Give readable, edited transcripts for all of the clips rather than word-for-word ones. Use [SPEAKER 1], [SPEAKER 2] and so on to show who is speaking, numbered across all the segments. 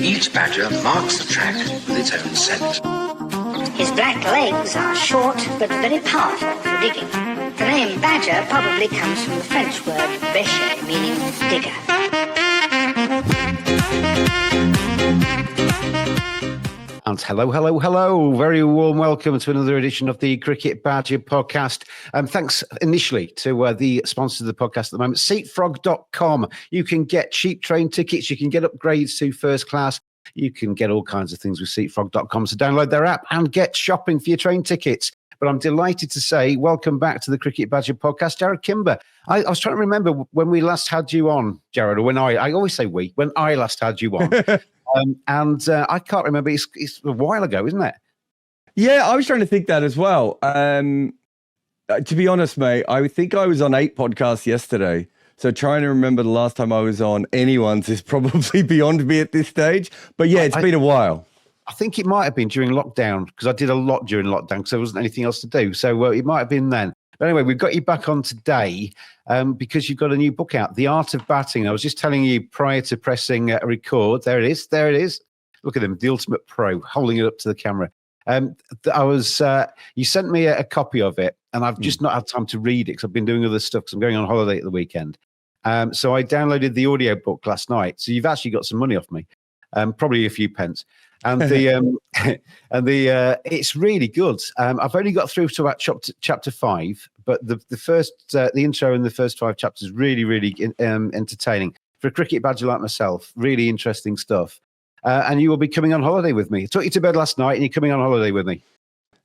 [SPEAKER 1] Each badger marks the track with its own scent.
[SPEAKER 2] His black legs are short but very powerful for digging. The name badger probably comes from the French word bêcher, meaning digger.
[SPEAKER 3] And hello. Very warm welcome to another edition of the Cricket Badger podcast. Thanks initially to the sponsors of the podcast at the moment, seatfrog.com. You can get cheap train tickets. You can get upgrades to first class. You can get all kinds of things with seatfrog.com. So download their app and get shopping for your train tickets. But I'm delighted to say, welcome back to the Cricket Badger podcast, Jarrod Kimber. I was trying to remember when we last had you on, Jarrod, or when I always say when I last had you on. I can't remember. It's a while ago, isn't it?
[SPEAKER 4] Yeah, I was trying to think that as well. To be honest, mate, I think I was on 8 podcasts yesterday. So trying to remember the last time I was on anyone's is probably beyond me at this stage. But yeah, it's been a while.
[SPEAKER 3] I think it might have been during lockdown, because I did a lot during lockdown because there wasn't anything else to do. So it might have been then. But anyway, we've got you back on today because you've got a new book out, The Art of Batting. I was just telling you prior to pressing record. There it is. Look at them, the ultimate pro, holding it up to the camera. You sent me a copy of it, and I've just not had time to read it because I've been doing other stuff because I'm going on holiday at the weekend. So I downloaded the audio book last night. So you've actually got some money off me, probably a few pence. And it's really good. I've only got through to about chapter 5, but the intro and the first 5 chapters really entertaining for a cricket badger like myself. Really interesting stuff. And you will be coming on holiday with me. I took you to bed last night, and you're coming on holiday with me.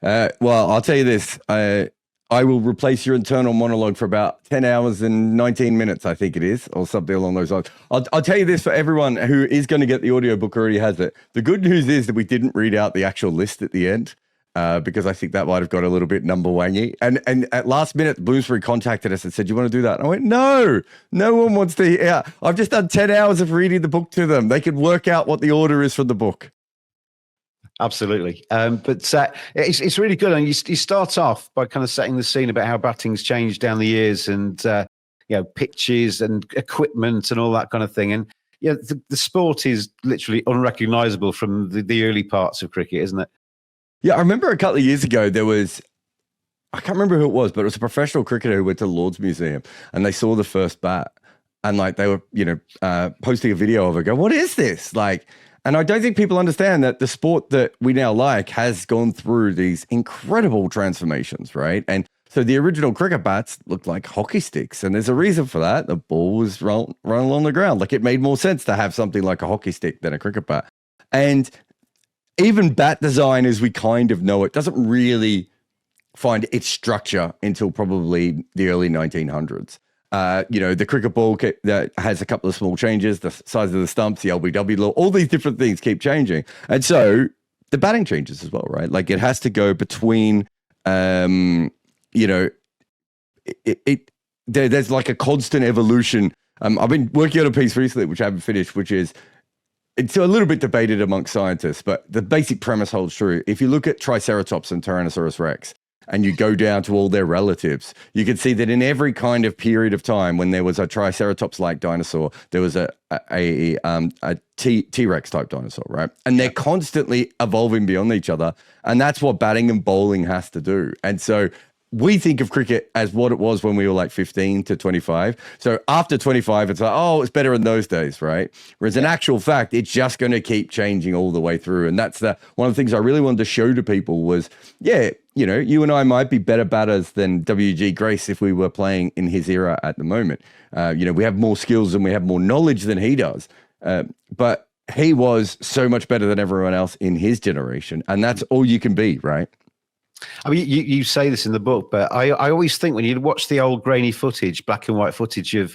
[SPEAKER 4] Well, I'll tell you this. I will replace your internal monologue for about 10 hours and 19 minutes, I think it is, or something along those lines. I'll tell you this for everyone who is going to get the audiobook already has it. The good news is that we didn't read out the actual list at the end because I think that might have got a little bit number wangy. And at last minute, Bloomsbury contacted us and said, "Do you want to do that?" And I went, no one wants to hear. I've just done 10 hours of reading the book to them. They could work out what the order is from the book.
[SPEAKER 3] Absolutely. But it's really good. And you start off by kind of setting the scene about how batting's changed down the years and, pitches and equipment and all that kind of thing. And the sport is literally unrecognizable from the early parts of cricket, isn't it?
[SPEAKER 4] Yeah, I remember a couple of years ago, I can't remember who it was, but it was a professional cricketer who went to the Lord's Museum and they saw the first bat and they were, posting a video of it, go, "What is this?" And I don't think people understand that the sport that we now like has gone through these incredible transformations, right? And so the original cricket bats looked like hockey sticks, and there's a reason for that. The ball was run along the ground. It made more sense to have something like a hockey stick than a cricket bat. And even bat design as we kind of know it doesn't really find its structure until probably the early 1900s. The cricket ball that has a couple of small changes, the size of the stumps, the LBW law, all these different things keep changing. And so the batting changes as well, right? It has to go between, there's a constant evolution. I've been working on a piece recently, which I haven't finished, which is, it's a little bit debated amongst scientists, but the basic premise holds true. If you look at Triceratops and Tyrannosaurus Rex, and you go down to all their relatives, you can see that in every kind of period of time when there was a Triceratops-like dinosaur, there was a T-Rex type dinosaur, right? And they're constantly evolving beyond each other. And that's what batting and bowling has to do. And so we think of cricket as what it was when we were 15 to 25. So after 25, it's it's better in those days, right? Whereas in actual fact, it's just going to keep changing all the way through. And that's one of the things I really wanted to show to people was, you and I might be better batters than W.G. Grace if we were playing in his era at the moment. We have more skills and we have more knowledge than he does. But he was so much better than everyone else in his generation. And that's all you can be, right?
[SPEAKER 3] I mean, you say this in the book, but I always think when you watch the old grainy footage, black and white footage of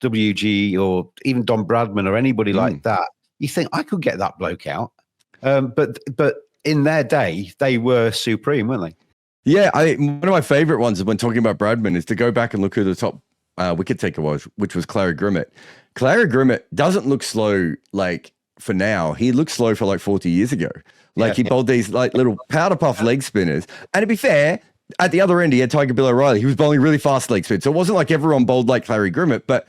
[SPEAKER 3] WG or even Don Bradman or anybody like that, you think, I could get that bloke out. But in their day, they were supreme, weren't they?
[SPEAKER 4] Yeah, one of my favorite ones when talking about Bradman is to go back and look who the top wicket taker was, which was Clary Grimmett. Clary Grimmett doesn't look slow for now. He looked slow for 40 years ago. He bowled these little powder puff leg spinners. And to be fair, at the other end, he had Tiger Bill O'Reilly. He was bowling really fast leg spin. So it wasn't like everyone bowled like Clary Grimmett, but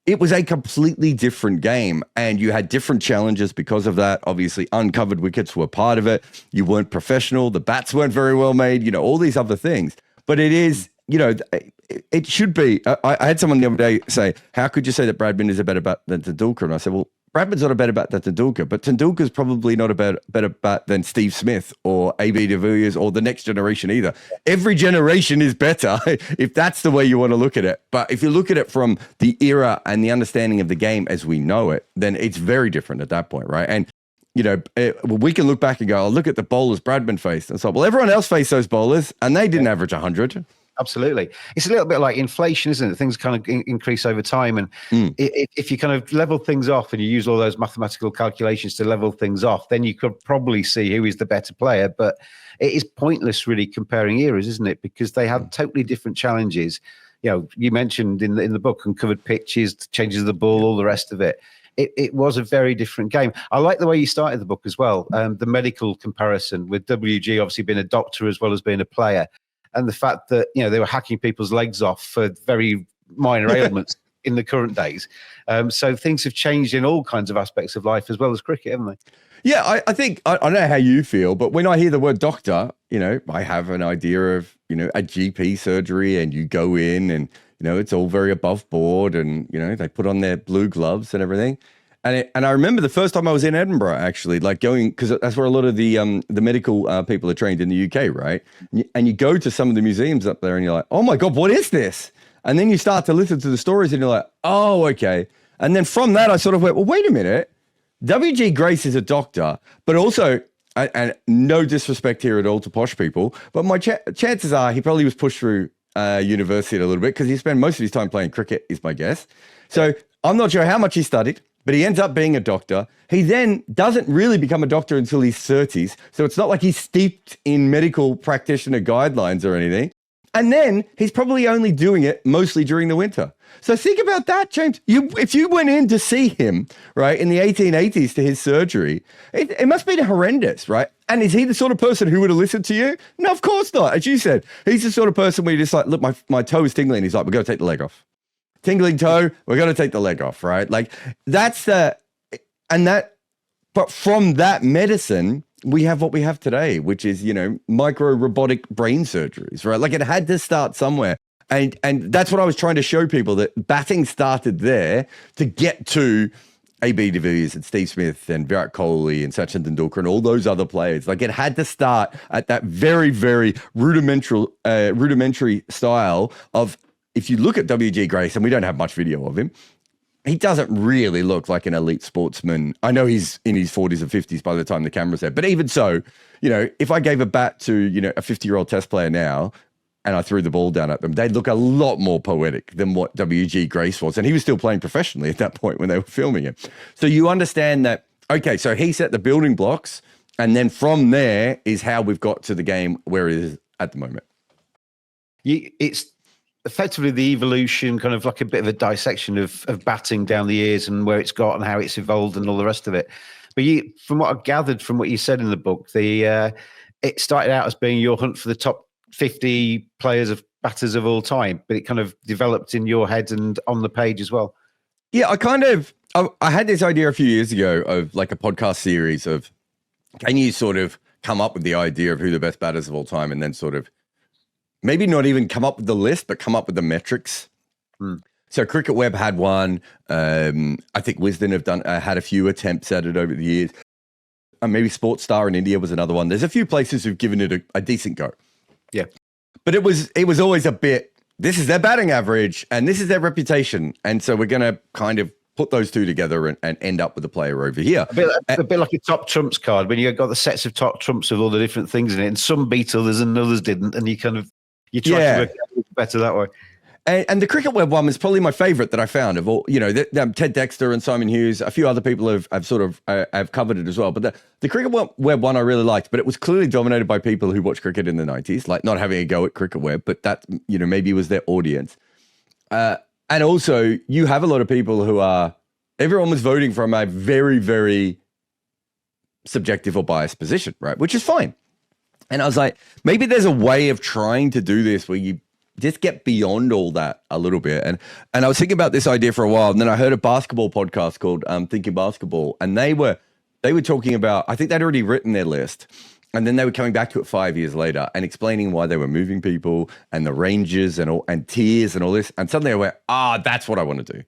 [SPEAKER 4] it was a completely different game, and you had different challenges because of that. Obviously, uncovered wickets were part of it. You weren't professional. The bats weren't very well made, all these other things. But it is, it should be. I had someone the other day say, how could you say that Bradman is a better bat than Tendulkar? And I said, well, Bradman's not a better bat than Tendulkar, but Tendulkar's probably not a better bat than Steve Smith or A.B. de Villiers or the next generation either. Every generation is better if that's the way you want to look at it. But if you look at it from the era and the understanding of the game as we know it, then it's very different at that point, right? And we can look back and go, oh, look at the bowlers Bradman faced. And so, well, everyone else faced those bowlers and they didn't average 100.
[SPEAKER 3] Absolutely. It's a little bit like inflation, isn't it? Things kind of increase over time. And if you kind of level things off and you use all those mathematical calculations to level things off, then you could probably see who is the better player. But it is pointless really comparing eras, isn't it? Because they have totally different challenges. You mentioned in the book, uncovered pitches, changes of the ball, all the rest of it. It was a very different game. I like the way you started the book as well. The medical comparison with WG obviously being a doctor as well as being a player. And the fact that, they were hacking people's legs off for very minor ailments in the current days. So things have changed in all kinds of aspects of life as well as cricket, haven't they? Yeah,
[SPEAKER 4] I think, I don't know how you feel, but when I hear the word doctor, I have an idea of, a GP surgery and you go in and, it's all very above board and, they put on their blue gloves and everything. And I remember the first time I was in Edinburgh, actually, like going, because that's where a lot of the medical people are trained in the UK, right? And you go to some of the museums up there and you're like, oh my God, what is this? And then you start to listen to the stories and you're like, oh, okay. And then from that, I sort of went, well, wait a minute. W.G. Grace is a doctor, but also, and no disrespect here at all to posh people, but my chances are he probably was pushed through university a little bit because he spent most of his time playing cricket, is my guess. So I'm not sure how much he studied, but he ends up being a doctor. He then doesn't really become a doctor until his 30s. So it's not like he's steeped in medical practitioner guidelines or anything. And then he's probably only doing it mostly during the winter. So think about that, James. If you went in to see him, right, in the 1880s to his surgery, it must have been horrendous, right? And is he the sort of person who would have listened to you? No, of course not. As you said, he's the sort of person where you're just like, look, my toe is tingling. He's like, we've got to take the leg off. Tingling toe, we're going to take the leg off, right? Like but from that medicine, we have what we have today, which is, micro robotic brain surgeries, right? Like it had to start somewhere. And that's what I was trying to show people, that batting started there to get to A.B. de Villiers and Steve Smith and Virat Kohli and Sachin Tendulkar and all those other players. Like it had to start at that very, very rudimentary style of, if you look at W.G. Grace, and we don't have much video of him, he doesn't really look like an elite sportsman. I know he's in his 40s and 50s by the time the camera's there, but even so, if I gave a bat to, a 50-year-old test player now and I threw the ball down at them, they'd look a lot more poetic than what W.G. Grace was. And he was still playing professionally at that point when they were filming him. So you understand that, okay, so he set the building blocks, and then from there is how we've got to the game where it is at the moment.
[SPEAKER 3] It's effectively the evolution, kind of like a bit of a dissection of batting down the years and where it's got and how it's evolved and all the rest of it. But from what I gathered from what you said in the book, it started out as being your hunt for the top 50 players of batters of all time, but it kind of developed in your head and on the page as well.
[SPEAKER 4] Yeah, I had this idea a few years ago of like a podcast series of, can you sort of come up with the idea of who the best batters of all time, and then sort of maybe not even come up with the list, but come up with the metrics. So Cricket Web had one. I think Wisden have had a few attempts at it over the years. Maybe Sports Star in India was another one. There's a few places who've given it a decent go.
[SPEAKER 3] Yeah.
[SPEAKER 4] But it was always a bit, this is their batting average and this is their reputation. And so we're going to kind of put those two together and end up with a player over here.
[SPEAKER 3] A bit like a top trumps card, when you got the sets of top trumps with all the different things in it, and some beat others and others didn't, and you try to work out better that way.
[SPEAKER 4] And the Cricket Web one was probably my favorite that I found of all. Ted Dexter and Simon Hughes, a few other people have sort of have covered it as well. But the Cricket Web one I really liked, but it was clearly dominated by people who watched cricket in the 90s, like not having a go at Cricket Web, but that, maybe was their audience. And also, you have a lot of people who everyone was voting from a very, very subjective or biased position, right? Which is fine. And I was like, maybe there's a way of trying to do this where you just get beyond all that a little bit. And I was thinking about this idea for a while, and then I heard a basketball podcast called Thinking Basketball, and they were talking about, I think they'd already written their list, and then they were coming back to it 5 years later and explaining why they were moving people and the ranges and tiers and all this. And suddenly I went, that's what I want to do.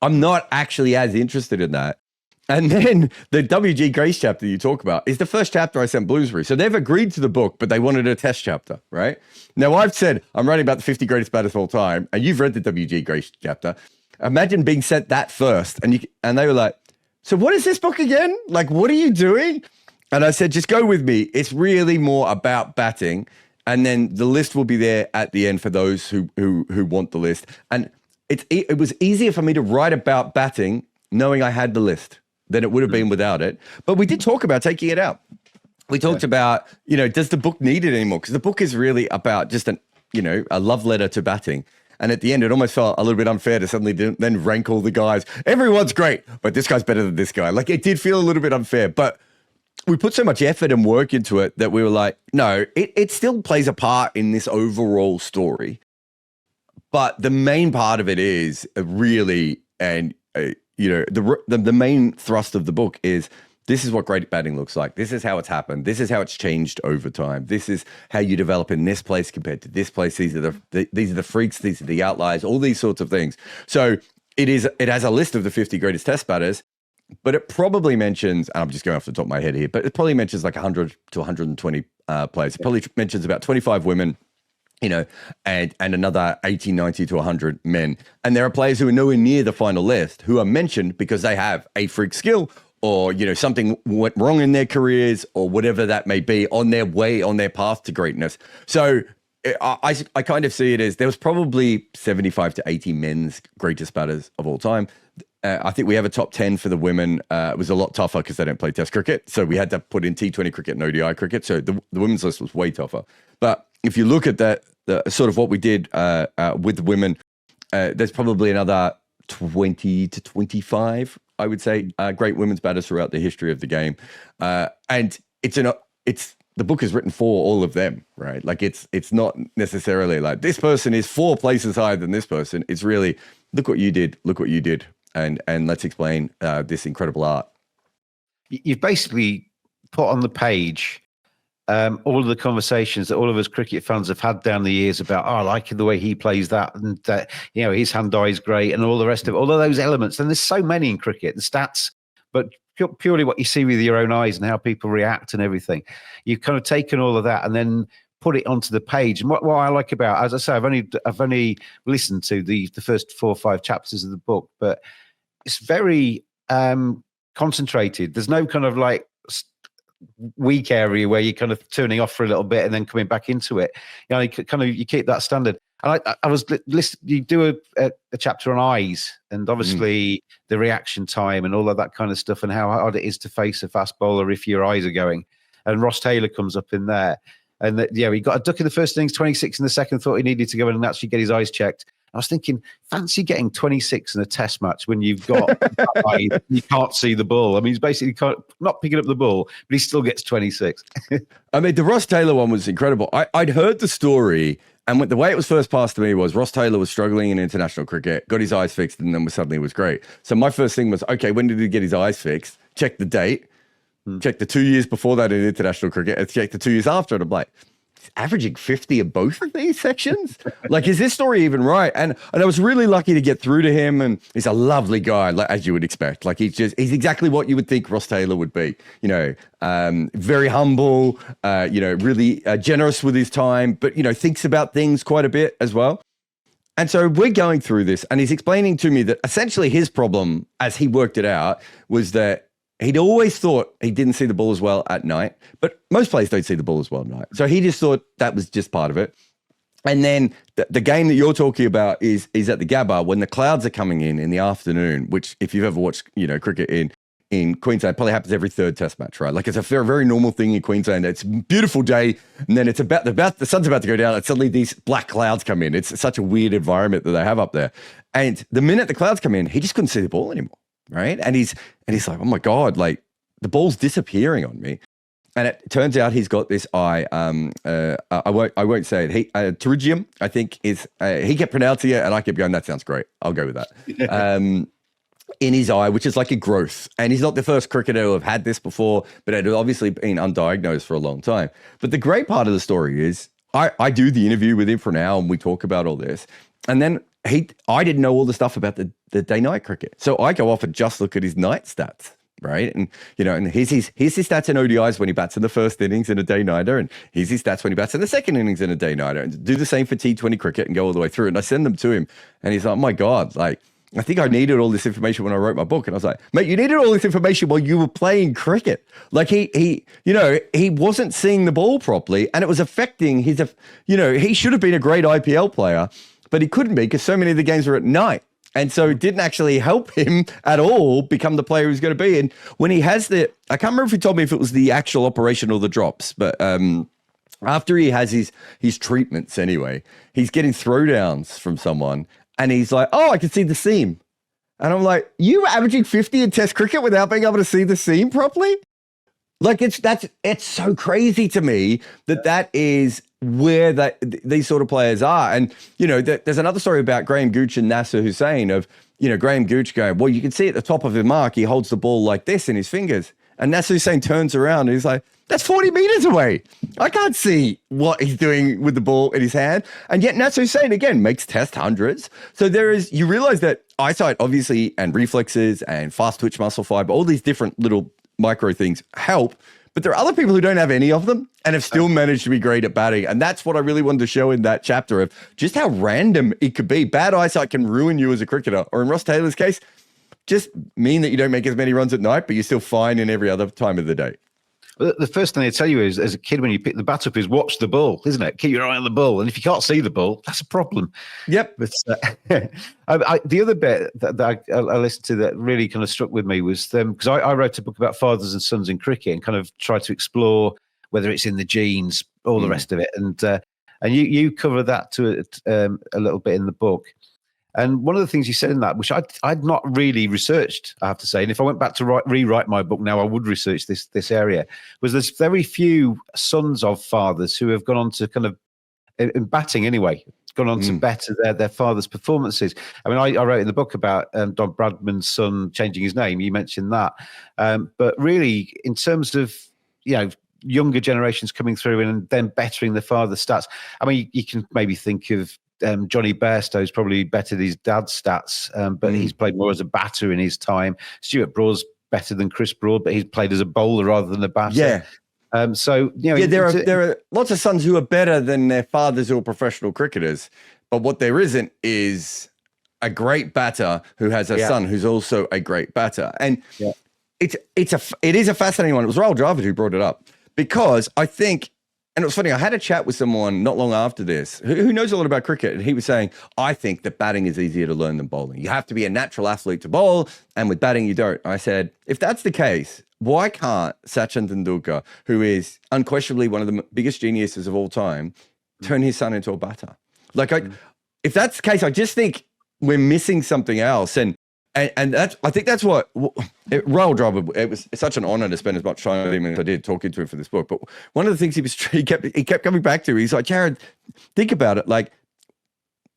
[SPEAKER 4] I'm not actually as interested in that. And then the W.G. Grace chapter you talk about is the first chapter I sent Bloomsbury. So they've agreed to the book, but they wanted a test chapter, right? Now I've said I'm writing about the 50 greatest batters of all time, and you've read the W.G. Grace chapter. Imagine being sent that first, and they were like, so what is this book again? Like, what are you doing? And I said, just go with me. It's really more about batting, and then the list will be there at the end for those who want the list. And it was easier for me to write about batting knowing I had the list than it would have been without it. But we did talk about taking it out. We talked about, does the book need it anymore? Because the book is really about just a love letter to batting. And at the end, it almost felt a little bit unfair to suddenly then rank all the guys. Everyone's great, but this guy's better than this guy. Like, it did feel a little bit unfair, but we put so much effort and work into it that we were like, no, it still plays a part in this overall story. But the main part of it is really, the main thrust of the book is, this is what great batting looks like. This is how it's happened. This is how it's changed over time. This is how you develop in this place compared to this place. These are the freaks. These are the outliers. All these sorts of things. So it has a list of the 50 greatest test batters, but it probably mentions, and I'm just going off the top of my head here, but it probably mentions like 100 to 120 players. It probably mentions about 25 women, and another 80, 90 to 100 men. And there are players who are nowhere near the final list who are mentioned because they have a freak skill, or, something went wrong in their careers, or whatever that may be, on their path to greatness. So I kind of see it as there was probably 75 to 80 men's greatest batters of all time. I think we have a top 10 for the women. It was a lot tougher because they don't play test cricket. So we had to put in T20 cricket and ODI cricket. So the women's list was way tougher. But if you look at that, the sort of what we did with the women, there's probably another 20 to 25, I would say, great women's batters throughout the history of the game. And the book is written for all of them, right? Like it's not necessarily like this person is 4 places higher than this person. It's really, look what you did, and let's explain this incredible art.
[SPEAKER 3] You've basically put on the page all of the conversations that all of us cricket fans have had down the years about, I like the way he plays that, and his hand-eye is great, and all the rest of all of those elements. And there's so many in cricket, the stats, but purely what you see with your own eyes and how people react and everything. You've kind of taken all of that and then put it onto the page. And what I like about, as I say, I've only listened to the first 4 or 5 chapters of the book, but it's very concentrated. There's no kind of like weak area where you're kind of turning off for a little bit and then coming back into it. You keep that standard. And I was listening. You do a chapter on eyes, and obviously the reaction time and all of that kind of stuff, and how hard it is to face a fast bowler if your eyes are going. And Ross Taylor comes up in there, and he got a duck in the first innings, 26 in the second. Thought he needed to go in and actually get his eyes checked. I was thinking, fancy getting 26 in a test match when you've got you can't see the ball. I mean, he's basically not picking up the ball, but he still gets 26.
[SPEAKER 4] I mean, the Ross Taylor one was incredible. I'd heard the story, and the way it was first passed to me was Ross Taylor was struggling in international cricket, got his eyes fixed, and then suddenly was great. So my first thing was, okay, when did he get his eyes fixed? Check the date. Check the 2 years before that in international cricket, and check the 2 years after it. I'm like, averaging 50 in both of these sections? Like, is this story even right? And I was really lucky to get through to him, and he's a lovely guy, like, as you would expect. Like, he's exactly what you would think Ross Taylor would be. Very humble, really generous with his time, but, thinks about things quite a bit as well. And so we're going through this, and he's explaining to me that essentially his problem, as he worked it out, was that he'd always thought he didn't see the ball as well at night, but most players don't see the ball as well at night. So he just thought that was just part of it. And then the game that you're talking about is at the Gabba when the clouds are coming in the afternoon, which if you've ever watched, cricket in Queensland, probably happens every third test match, right? Like it's a very, very normal thing in Queensland. It's a beautiful day, and then it's about the sun's about to go down, and suddenly these black clouds come in. It's such a weird environment that they have up there. And the minute the clouds come in, he just couldn't see the ball anymore. Right. And he's like, oh my God, like the ball's disappearing on me. And it turns out he's got this eye. I won't say it. Pterygium, I think, is. He kept pronouncing it, and I kept going, that sounds great. I'll go with that. In his eye, which is like a growth. And he's not the first cricketer to have had this before, but it had obviously been undiagnosed for a long time. But the great part of the story is I do the interview with him for now, and we talk about all this. And then I didn't know all the stuff about the day-night cricket. So I go off and just look at his night stats. Right. And, and here's his stats in ODIs when he bats in the first innings in a day-nighter. And here's his stats when he bats in the second innings in a day-nighter. And do the same for T20 cricket and go all the way through. And I send them to him. And he's like, oh, my God, like, I think I needed all this information when I wrote my book. And I was like, mate, you needed all this information while you were playing cricket. Like he wasn't seeing the ball properly. And it was affecting his, he should have been a great IPL player, but he couldn't be because so many of the games were at night. And so it didn't actually help him at all become the player he was going to be. And when he has I can't remember if he told me if it was the actual operation or the drops, but after he has his treatments anyway, he's getting throwdowns from someone and he's like, oh, I can see the seam. And I'm like, you were averaging 50 in Test cricket without being able to see the seam properly? Like it's so crazy to me that is where these sort of players are. And, there's another story about Graham Gooch and Nasser Hussain of, Graham Gooch going, well, you can see at the top of his mark, he holds the ball like this in his fingers. And Nasser Hussain turns around and he's like, that's 40 meters away. I can't see what he's doing with the ball in his hand. And yet Nasser Hussain, again, makes Test hundreds. So you realize that eyesight, obviously, and reflexes and fast twitch muscle fiber, all these different little micro things help. But there are other people who don't have any of them and have still managed to be great at batting. And that's what I really wanted to show in that chapter of just how random it could be. Bad eyesight can ruin you as a cricketer. Or in Ross Taylor's case, just mean that you don't make as many runs at night, but you're still fine in every other time of the day.
[SPEAKER 3] The first thing they tell you is, as a kid, when you pick the bat up, is watch the ball, isn't it? Keep your eye on the ball. And if you can't see the ball, that's a problem.
[SPEAKER 4] Yep.
[SPEAKER 3] But the other bit that I listened to that really kind of struck with me was because I wrote a book about fathers and sons in cricket and kind of tried to explore whether it's in the genes, all the rest of it. And you cover that to a little bit in the book. And one of the things you said in that, which I'd not really researched, I have to say, and if I went back to rewrite my book now, I would research this area, was there's very few sons of fathers who have gone on to kind of, in batting anyway, gone on to better their father's performances. I mean, I wrote in the book about Don Bradman's son changing his name. You mentioned that. But really, in terms of, younger generations coming through and then bettering the father's stats, I mean, you can maybe think of Johnny Bairstow's probably bettered his dad's stats, but he's played more as a batter in his time. Stuart Broad's better than Chris Broad, but he's played as a bowler rather than a batter.
[SPEAKER 4] Yeah. There are lots of sons who are better than their fathers who are professional cricketers, but what there isn't is a great batter who has a son who's also a great batter. And it is a fascinating one. It was Raul Dravid who brought it up because I think. And it was funny, I had a chat with someone not long after this who knows a lot about cricket, and he was saying, I think that batting is easier to learn than bowling. You have to be a natural athlete to bowl, and with batting you don't. I said, if that's the case, why can't Sachin Tendulkar, who is unquestionably one of the biggest geniuses of all time, turn his son into a batter? Like, if that's the case, I just think we're missing something else. And that's, I think that's what Raul Dravid, it was such an honor to spend as much time with him as I did talking to him for this book. But one of the things he kept coming back to, he's like, Jarrod, think about it. Like,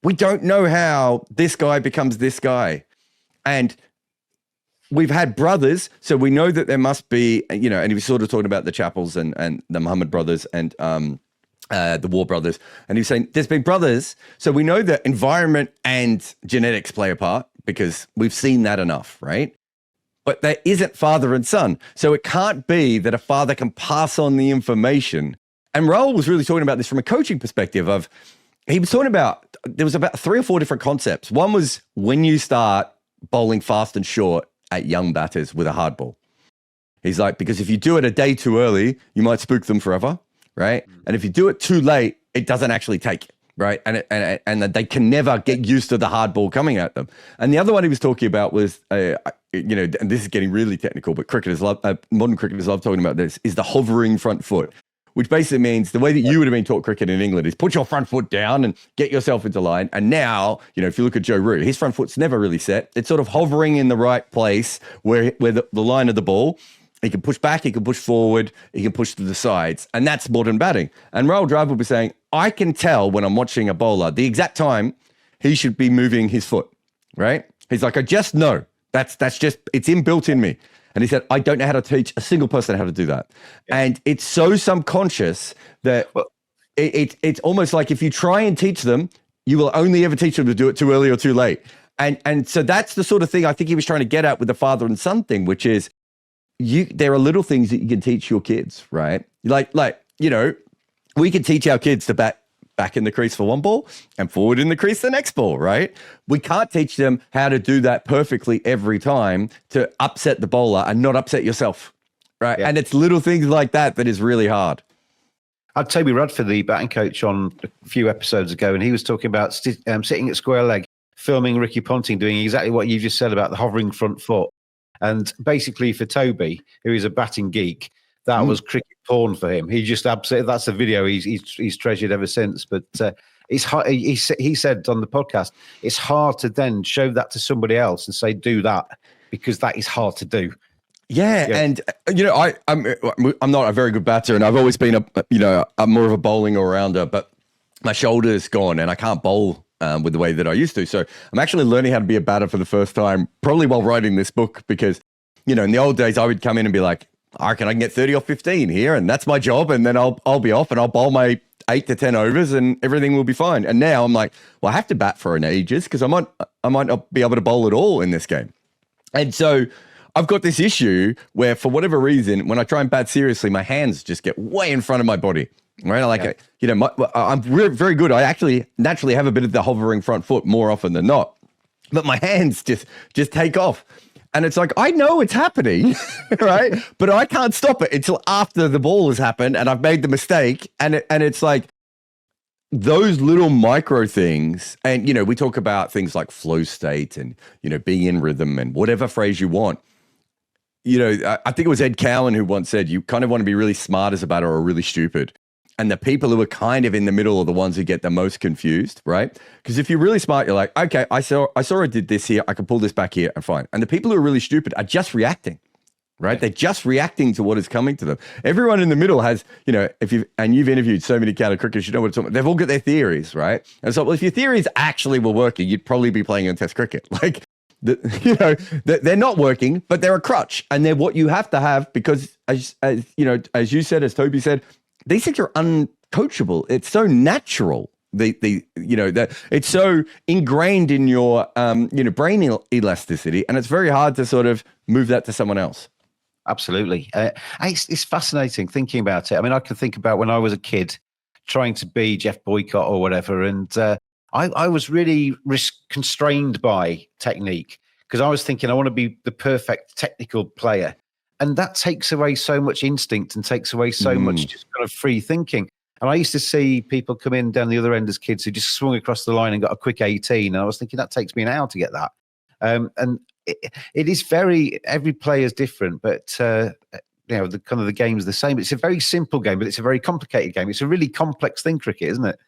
[SPEAKER 4] we don't know how this guy becomes this guy. And we've had brothers, so we know that there must be, and he was sort of talking about the Chappells and the Muhammad brothers and the War brothers. And he was saying, there's been brothers, so we know that environment and genetics play a part, because we've seen that enough, right? But there isn't father and son. So it can't be that a father can pass on the information. And Raul was really talking about this from a coaching perspective he was talking about, there was about 3 or 4 different concepts. One was when you start bowling fast and short at young batters with a hard ball. He's like, because if you do it a day too early, you might spook them forever, right? And if you do it too late, it doesn't actually take it. Right. And they can never get used to the hard ball coming at them. And the other one he was talking about was, and this is getting really technical, but modern cricketers love talking about this, is the hovering front foot, which basically means the way that you would have been taught cricket in England is put your front foot down and get yourself into line. And now, if you look at Joe Root, his front foot's never really set. It's sort of hovering in the right place where the line of the ball. He can push back, he can push forward, he can push to the sides. And that's modern batting. And Raul Drive will be saying, I can tell when I'm watching a bowler the exact time he should be moving his foot, right? He's like, I just know. That's just, it's inbuilt in me. And he said, I don't know how to teach a single person how to do that. Yeah. And it's so subconscious that it's almost like if you try and teach them, you will only ever teach them to do it too early or too late. And so that's the sort of thing I think he was trying to get at with the father and son thing, which is there are little things that you can teach your kids, right? Like, we can teach our kids to bat back in the crease for one ball and forward in the crease the next ball, right? We can't teach them how to do that perfectly every time to upset the bowler and not upset yourself, right? Yeah. And it's little things like that is really hard.
[SPEAKER 3] I had Toby Radford, the batting coach, on a few episodes ago, and he was talking about sitting at square leg, filming Ricky Ponting doing exactly what you just said about the hovering front foot. And basically for Toby, who is a batting geek, that was cricket porn for him. He just absolutely, that's a video he's treasured ever since. But it's hard, he said on the podcast, it's hard to then show that to somebody else and say, do that, because that is hard to do.
[SPEAKER 4] Yeah, and I'm not a very good batter, and I've always been I'm more of a bowling all-rounder, but my shoulder's gone and I can't bowl with the way that I used to. So I'm actually learning how to be a batter for the first time, probably while writing this book, because in the old days I would come in and be like, I can get 30 or 15 here, and that's my job, and then I'll be off and I'll bowl my 8 to 10 overs and everything will be fine. And now I'm like, well, I have to bat for an ages because I might not be able to bowl at all in this game. And so I've got this issue where, for whatever reason, when I try and bat seriously, my hands just get way in front of my body. Right? I'm very good. I actually naturally have a bit of the hovering front foot more often than not, but my hands just take off. And it's like, I know it's happening, right? But I can't stop it until after the ball has happened and I've made the mistake. And it's like those little micro things. And, we talk about things like flow state and, being in rhythm and whatever phrase you want. I think it was Ed Cowan who once said, you kind of want to be really smart as a batter or really stupid. And the people who are kind of in the middle are the ones who get the most confused, right? Because if you're really smart, you're like, okay, I saw I did this here. I can pull this back here and fine. And the people who are really stupid are just reacting, right? Yeah. They're just reacting to what is coming to them. Everyone in the middle has, you've interviewed so many counter cricketers, you know what it's talking about. They've all got their theories, right? And so, well, if your theories actually were working, you'd probably be playing in Test cricket. Like, they're not working, but they're a crutch, and they're what you have to have because, as you said, as Toby said, these things are uncoachable. It's so natural. That it's so ingrained in your brain elasticity, and it's very hard to sort of move that to someone else.
[SPEAKER 3] Absolutely, it's fascinating thinking about it. I mean, I can think about when I was a kid trying to be Jeff Boycott or whatever, and I was really constrained by technique because I was thinking I want to be the perfect technical player. And that takes away so much instinct and takes away so much just kind of free thinking. And I used to see people come in down the other end as kids who just swung across the line and got a quick 18. And I was thinking that takes me an hour to get that. And it is every player is different, but the kind of the game is the same. It's a very simple game, but it's a very complicated game. It's a really complex thing, cricket, isn't it?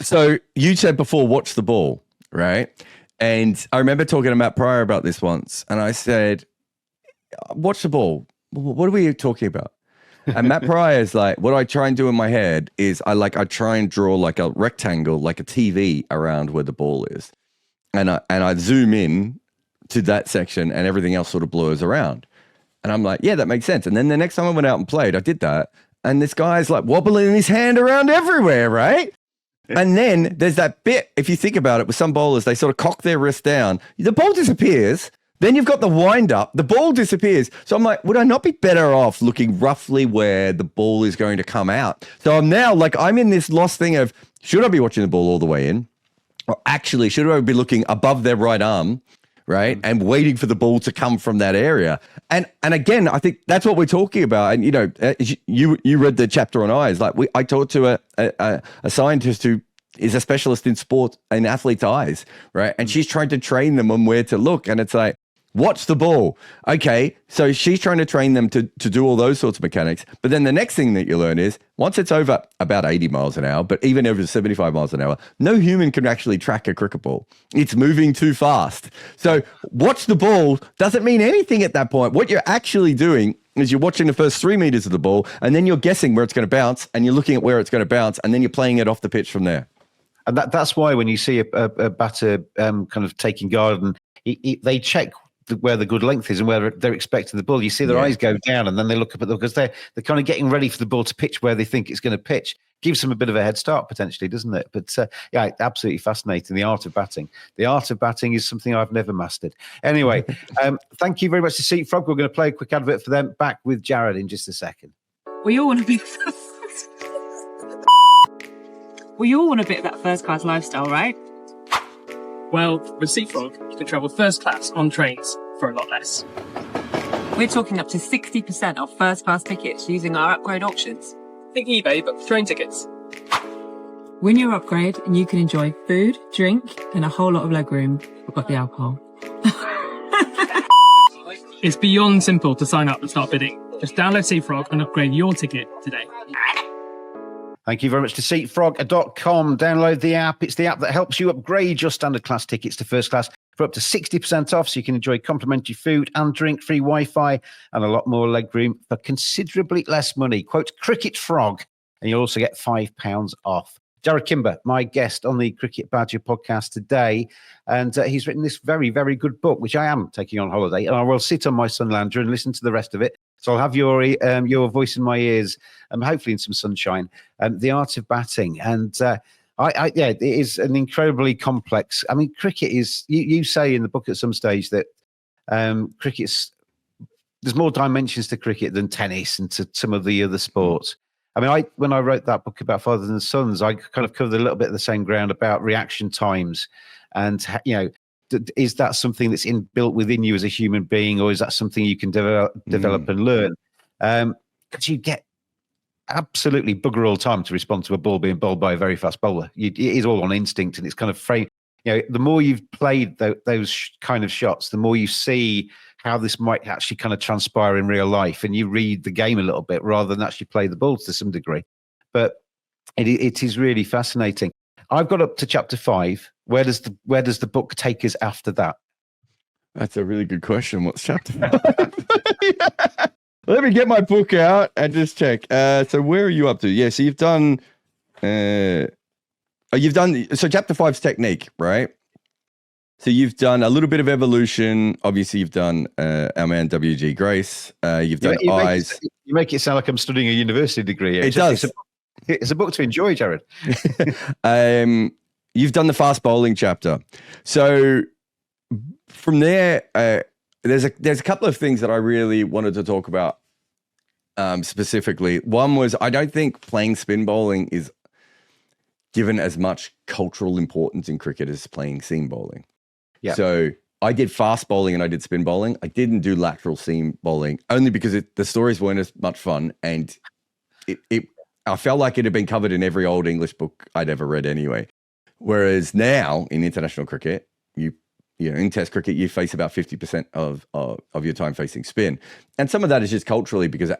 [SPEAKER 4] So you said before, watch the ball, right? And I remember talking to Matt Pryor about this once, and I said, watch the ball. What are we talking about? And Matt Pryor is like, what I try and do in my head is I try and draw like a rectangle, like a TV around where the ball is. And I zoom in to that section and everything else sort of blurs around. And I'm like, yeah, that makes sense. And then the next time I went out and played, I did that. And this guy's like wobbling his hand around everywhere, right? And then there's that bit, if you think about it, with some bowlers, they sort of cock their wrist down. The ball disappears. Then you've got the wind up, the ball disappears. So I'm like, would I not be better off looking roughly where the ball is going to come out? So I'm now I'm in this lost thing of, should I be watching the ball all the way in? Or actually, should I be looking above their right arm, right? And waiting for the ball to come from that area. And again, I think that's what we're talking about. And, you read the chapter on eyes. I talked to a scientist who is a specialist in sport and athletes' eyes, right? And she's trying to train them on where to look. And it's like, watch the ball. Okay, so she's trying to train them to do all those sorts of mechanics. But then the next thing that you learn is once it's over about 80 miles an hour, but even over 75 miles an hour, no human can actually track a cricket ball. It's moving too fast. So watch the ball doesn't mean anything at that point. What you're actually doing is you're watching the first 3 meters of the ball, and then you're guessing where it's going to bounce, and you're looking at where it's going to bounce, and then you're playing it off the pitch from there.
[SPEAKER 3] And that's why when you see a batter kind of taking guard, and they check where the good length is and where they're expecting the ball. You see their eyes go down, and then they look up at the, because they're kind of getting ready for the ball to pitch where they think it's going to pitch. Gives them a bit of a head start potentially, doesn't it? But yeah, absolutely fascinating. The art of batting. The art of batting is something I've never mastered. Anyway, thank you very much to Seat Frog. We're going to play a quick advert for them. Back with Jarrod in just a second.
[SPEAKER 5] We all want to be. We all want a bit of that first-class lifestyle, right?
[SPEAKER 6] Well, with Seafrog, you can travel first class on trains for a lot less.
[SPEAKER 5] We're talking up to 60% off first-class tickets using our upgrade options.
[SPEAKER 6] Think eBay, but for train tickets.
[SPEAKER 5] Win your upgrade and you can enjoy food, drink, and a whole lot of legroom. We've got the alcohol.
[SPEAKER 6] It's beyond simple to sign up and start bidding. Just download Seafrog and upgrade your ticket today.
[SPEAKER 3] Thank you very much to seatfrog.com. Download the app. It's the app that helps you upgrade your standard class tickets to first class for up to 60% off, so you can enjoy complimentary food and drink, free Wi-Fi, and a lot more legroom for considerably less money. Quote Cricket Frog, and you'll also get £5 off. Jarrod Kimber, my guest on the Cricket Badger podcast today, and he's written this very, very good book, which I am taking on holiday, and I will sit on my Sunlander and listen to the rest of it. So I'll have your voice in my ears, and hopefully in some sunshine. The Art of Batting, and yeah, it is an incredibly complex. I mean, cricket is. You say in the book at some stage that cricket's. There's more dimensions to cricket than tennis and to some of the other sports. I mean, when I wrote that book about fathers and sons, I kind of covered a little bit of the same ground about reaction times, and is that something that's inbuilt within you as a human being, or is that something you can develop and learn? Because you get absolutely bugger all time to respond to a ball being bowled by a very fast bowler. It is all on instinct, and it's kind of frame. The more you've played those kind of shots, the more you see how this might actually kind of transpire in real life, and you read the game a little bit rather than actually play the balls to some degree. But it is really fascinating. I've got up to chapter 5. Where does the book take us after that?
[SPEAKER 4] That's a really good question. What's chapter 5? Yeah. Let me get my book out and just check. So where are you up to? Yeah, so you've done so chapter 5's technique, right? So you've done a little bit of evolution. Obviously, you've done our man W.G. Grace. You've done Eyes.
[SPEAKER 3] You make it sound like I'm studying a university degree.
[SPEAKER 4] It does.
[SPEAKER 3] It's a book to enjoy, Jarrod.
[SPEAKER 4] You've done the fast bowling chapter. So from there, there's a couple of things that I really wanted to talk about specifically. One was, I don't think playing spin bowling is given as much cultural importance in cricket as playing seam bowling. Yeah. So I did fast bowling and I did spin bowling. I didn't do lateral seam bowling only because the stories weren't as much fun, and I felt like it had been covered in every old English book I'd ever read anyway. Whereas now in international cricket, in Test cricket, you face about 50% of your time facing spin. And some of that is just culturally because,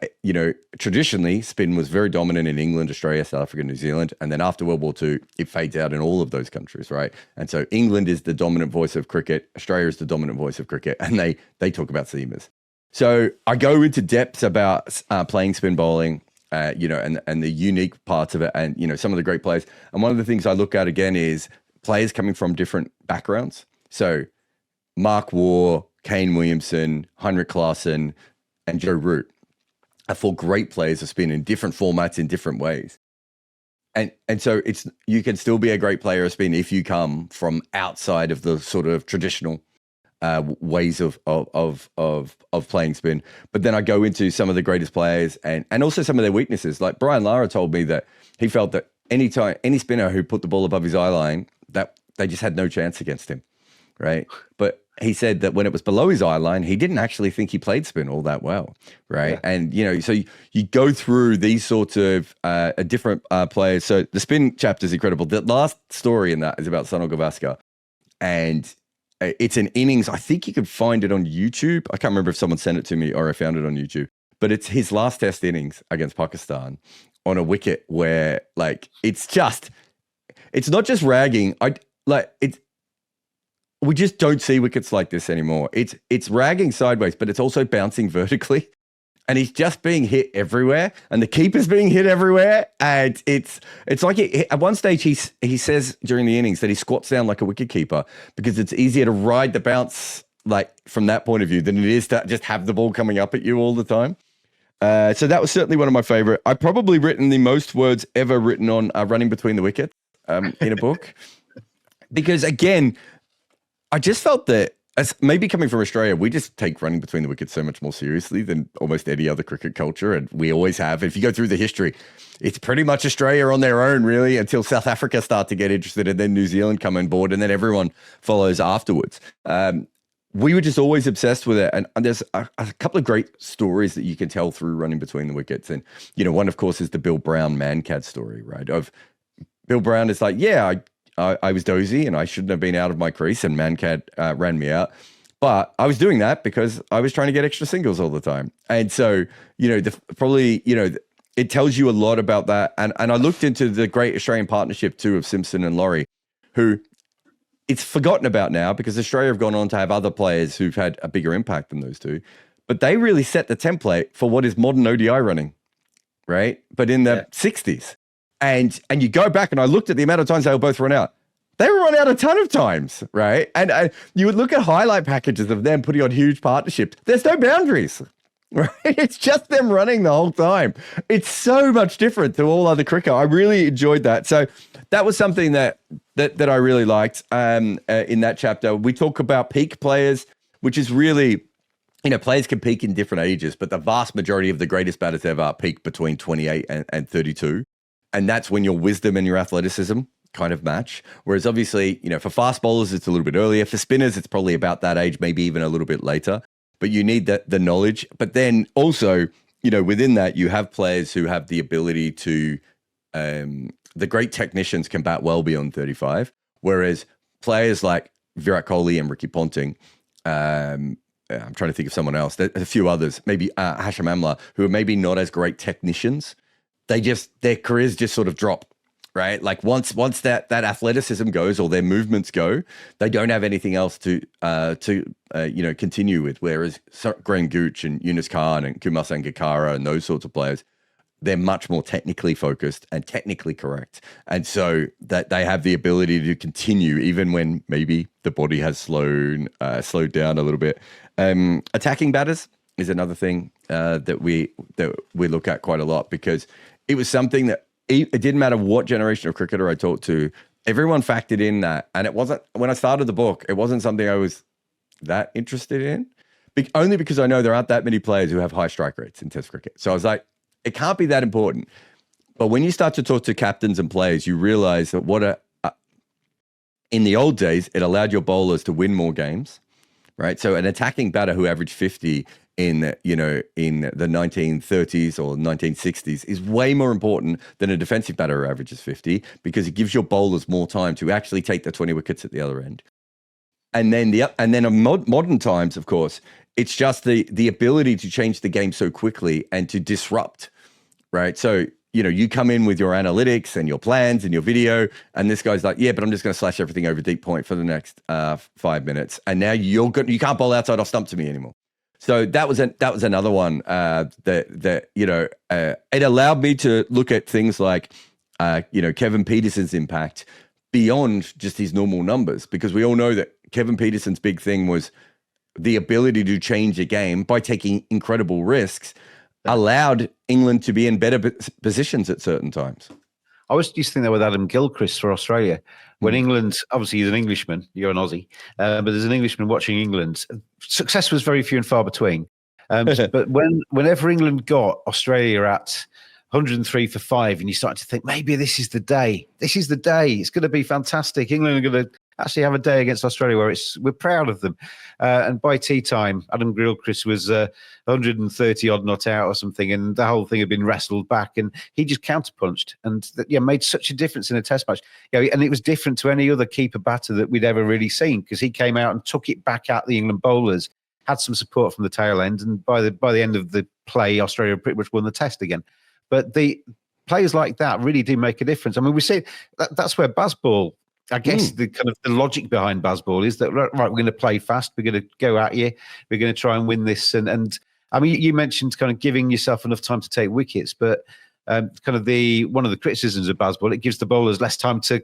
[SPEAKER 4] traditionally spin was very dominant in England, Australia, South Africa, New Zealand. And then after World War II, it fades out in all of those countries, right? And so England is the dominant voice of cricket. Australia is the dominant voice of cricket. And they talk about seamers. So I go into depth about playing spin bowling, and the unique parts of it, and, some of the great players. And one of the things I look at again is players coming from different backgrounds. So Mark Waugh, Kane Williamson, Heinrich Klaassen, and Joe Root are 4 great players of spin in different formats in different ways. And so you can still be a great player of spin if you come from outside of the sort of traditional ways of playing spin. But then I go into some of the greatest players and also some of their weaknesses. Like Brian Lara told me that he felt that any spinner who put the ball above his eye line, that they just had no chance against him, right? But he said that when it was below his eye line, he didn't actually think he played spin all that well, right? Yeah. And, so you go through these sorts of different players. So the spin chapter is incredible. The last story in that is about Sunil Gavaskar, and it's an innings. I think you could find it on YouTube. I can't remember if someone sent it to me or I found it on YouTube, but it's his last Test innings against Pakistan on a wicket where, it's not just ragging. We just don't see wickets like this anymore. It's ragging sideways, but it's also bouncing vertically. and he's just being hit everywhere, and the keeper's being hit everywhere. And it's like at one stage he says during the innings that he squats down like a wicket keeper because it's easier to ride the bounce like from that point of view than it is to just have the ball coming up at you all the time. So that was certainly one of my favorite. I've probably written the most words ever written on running between the wickets in a book because again, I just felt that. As maybe coming from Australia, we just take running between the wickets so much more seriously than almost any other cricket culture, and we always have. If you go through the history, it's pretty much Australia on their own, really, until South Africa start to get interested, and then New Zealand come on board, and then everyone follows afterwards. We were just always obsessed with it, and there's a couple of great stories that you can tell through running between the wickets, and one, of course, is the Bill Brown man-cat story, right? Of Bill Brown is like, I was dozy and I shouldn't have been out of my crease and Mancat ran me out. But I was doing that because I was trying to get extra singles all the time. And so, it tells you a lot about that. And I looked into the great Australian partnership too of Simpson and Laurie, who it's forgotten about now because Australia have gone on to have other players who've had a bigger impact than those two. But they really set the template for what is modern ODI running, right? But in the 60s. And you go back and I looked at the amount of times they were both run out. They were run out a ton of times, right? And you would look at highlight packages of them putting on huge partnerships. There's no boundaries, right? It's just them running the whole time. It's so much different to all other cricket. I really enjoyed that. So that was something that I really liked in that chapter. We talk about peak players, which is really, players can peak in different ages, but the vast majority of the greatest batters ever peak between 28 and 32. And that's when your wisdom and your athleticism kind of match. Whereas obviously, for fast bowlers, it's a little bit earlier. For spinners, it's probably about that age, maybe even a little bit later. But you need the knowledge. But then also, within that, you have players who have the ability to, the great technicians can bat well beyond 35. Whereas players like Virat Kohli and Ricky Ponting, I'm trying to think of someone else. There's a few others, maybe Hashim Amla, who are maybe not as great technicians. Their careers just sort of drop, right? Like once that athleticism goes or their movements go, they don't have anything else to continue with. Whereas Graham Gooch and Yunus Khan and Kumar Sangakkara and those sorts of players, they're much more technically focused and technically correct. And so that they have the ability to continue even when maybe the body has slowed down a little bit. Attacking batters is another thing that we look at quite a lot because it was something that it didn't matter what generation of cricketer I talked to, everyone factored in that. And it wasn't, when I started the book, it wasn't something I was that interested in, only because I know there aren't that many players who have high strike rates in Test cricket. So I was like, it can't be that important. But when you start to talk to captains and players, you realize that in the old days, it allowed your bowlers to win more games, right? So an attacking batter who averaged 50 in the 1930s or 1960s is way more important than a defensive batter who averages 50 because it gives your bowlers more time to actually take the 20 wickets at the other end. And then in modern times, of course, it's just the ability to change the game so quickly and to disrupt, right? So, you come in with your analytics and your plans and your video, and this guy's like, yeah, but I'm just going to slash everything over deep point for the next 5 minutes. And now you can't bowl outside off stump to me anymore. So that was another one that it allowed me to look at things like Kevin Peterson's impact beyond just his normal numbers, because we all know that Kevin Peterson's big thing was the ability to change a game by taking incredible risks, allowed England to be in better positions at certain times.
[SPEAKER 3] I used to think that with Adam Gilchrist for Australia. When England, obviously he's an Englishman, you're an Aussie, but there's an Englishman watching England. Success was very few and far between. But whenever England got Australia at 103 for 5, and you start to think, maybe this is the day. This is the day. It's going to be fantastic. England are going to actually have a day against Australia where we're proud of them. And by tea time, Adam Gilchrist was 130 odd not out or something, and the whole thing had been wrestled back, and he just counterpunched and made such a difference in a test match. And it was different to any other keeper batter that we'd ever really seen, because he came out and took it back at the England bowlers, had some support from the tail end, and by the end of the play, Australia pretty much won the test again. But the players like that really do make a difference. I mean, we see that's where Bazball, I guess the kind of the logic behind Bazball is that, right, we're going to play fast, we're going to go at you, we're going to try and win this. And I mean, you mentioned kind of giving yourself enough time to take wickets, but kind of one of the criticisms of Bazball, it gives the bowlers less time to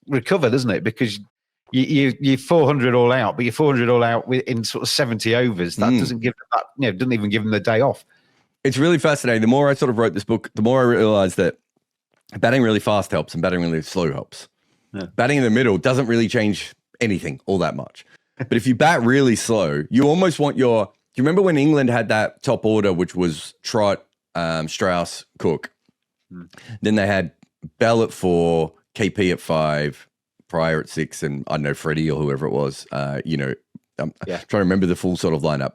[SPEAKER 3] recover, doesn't it? Because you're 400 all out, but you're 400 all out in sort of 70 overs. That doesn't give them that, doesn't even give them the day off.
[SPEAKER 4] It's really fascinating. The more I sort of wrote this book, the more I realized that batting really fast helps and batting really slow helps. Yeah. Batting in the middle doesn't really change anything all that much. But if you bat really slow, you almost want do you remember when England had that top order, which was Trott, Strauss, Cook? Then they had Bell at 4, KP at 5, Pryor at 6, and I don't know, Freddie or whoever it was, I'm trying to remember the full sort of lineup.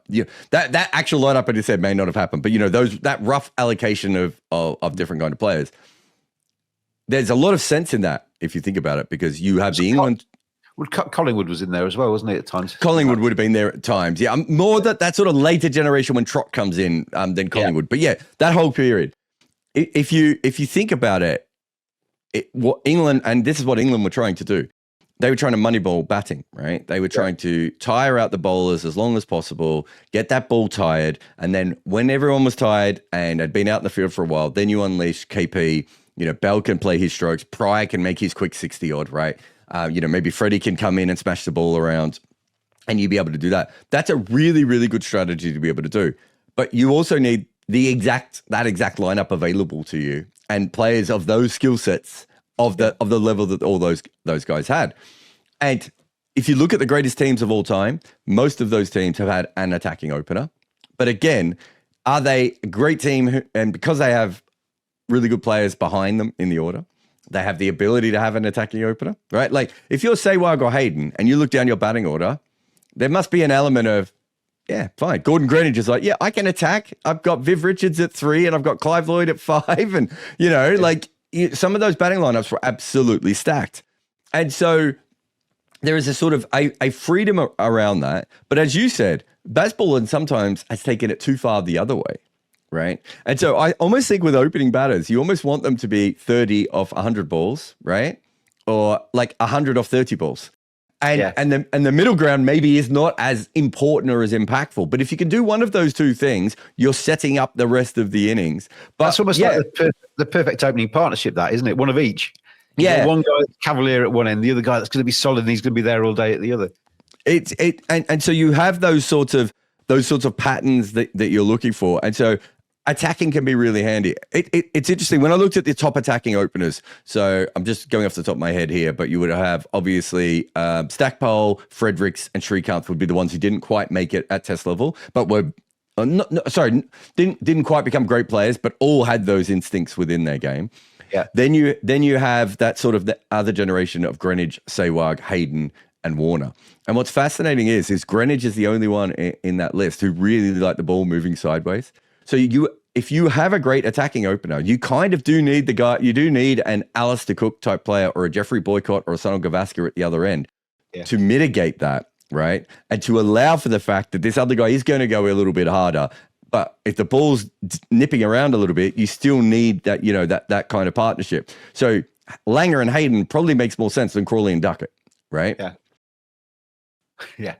[SPEAKER 4] That actual lineup I just said may not have happened, but that rough allocation of different kind of players. There's a lot of sense in that if you think about it, because you have the England.
[SPEAKER 3] Collingwood was in there as well, wasn't he, at times?
[SPEAKER 4] Collingwood would have been there at times. Yeah, more that sort of later generation when Trott comes in than Collingwood. But yeah, that whole period. If you think about it, what England, and this is what England were trying to do. They were trying to moneyball batting, right? They were trying to tire out the bowlers as long as possible, get that ball tired, and then when everyone was tired and had been out in the field for a while, then you unleash KP. Bell can play his strokes. Pryor can make his quick 60 odd, right? Maybe Freddie can come in and smash the ball around, and you'd be able to do that. That's a really, really good strategy to be able to do. But you also need that exact lineup available to you, and players of those skill sets of the level that all those guys had. And if you look at the greatest teams of all time, most of those teams have had an attacking opener. But again, are they a great team? And because they have really good players behind them in the order, they have the ability to have an attacking opener, right? Like if you're Sehwag or Hayden and you look down your batting order, there must be an element of, yeah, fine. Gordon Greenidge is like, yeah, I can attack. I've got Viv Richards at 3 and I've got Clive Lloyd at 5. And, some of those batting lineups were absolutely stacked. And so there is a sort of a freedom around that. But as you said, Bazball sometimes has taken it too far the other way, right? And so I almost think with opening batters, you almost want them to be 30 off 100 balls, right? Or like 100 off 30 balls. And the middle ground maybe is not as important or as impactful. But if you can do one of those two things, you're setting up the rest of the innings. But
[SPEAKER 3] that's almost like the perfect opening partnership, that, isn't it? One of each. One guy that's cavalier at one end, the other guy that's going to be solid and he's going to be there all day at the other.
[SPEAKER 4] And so you have those sorts of patterns that you're looking for. And so attacking can be really handy. It's interesting. When I looked at the top attacking openers, so I'm just going off the top of my head here, but you would have obviously Stackpole, Fredericks, and Srikanth would be the ones who didn't quite make it at Test level, but were didn't quite become great players, but all had those instincts within their game.
[SPEAKER 3] Yeah.
[SPEAKER 4] Then you have that sort of the other generation of Greenidge, Sehwag, Hayden, and Warner. And what's fascinating is Greenidge is the only one in that list who really like the ball moving sideways. So if you have a great attacking opener, you kind of do need you do need an Alistair Cook type player or a Jeffrey Boycott or a Sunil Gavaskar at the other end to mitigate that, right? And to allow for the fact that this other guy is going to go a little bit harder. But if the ball's nipping around a little bit, you still need that, that kind of partnership. So Langer and Hayden probably makes more sense than Crawley and Duckett, right?
[SPEAKER 3] Yeah. Yeah.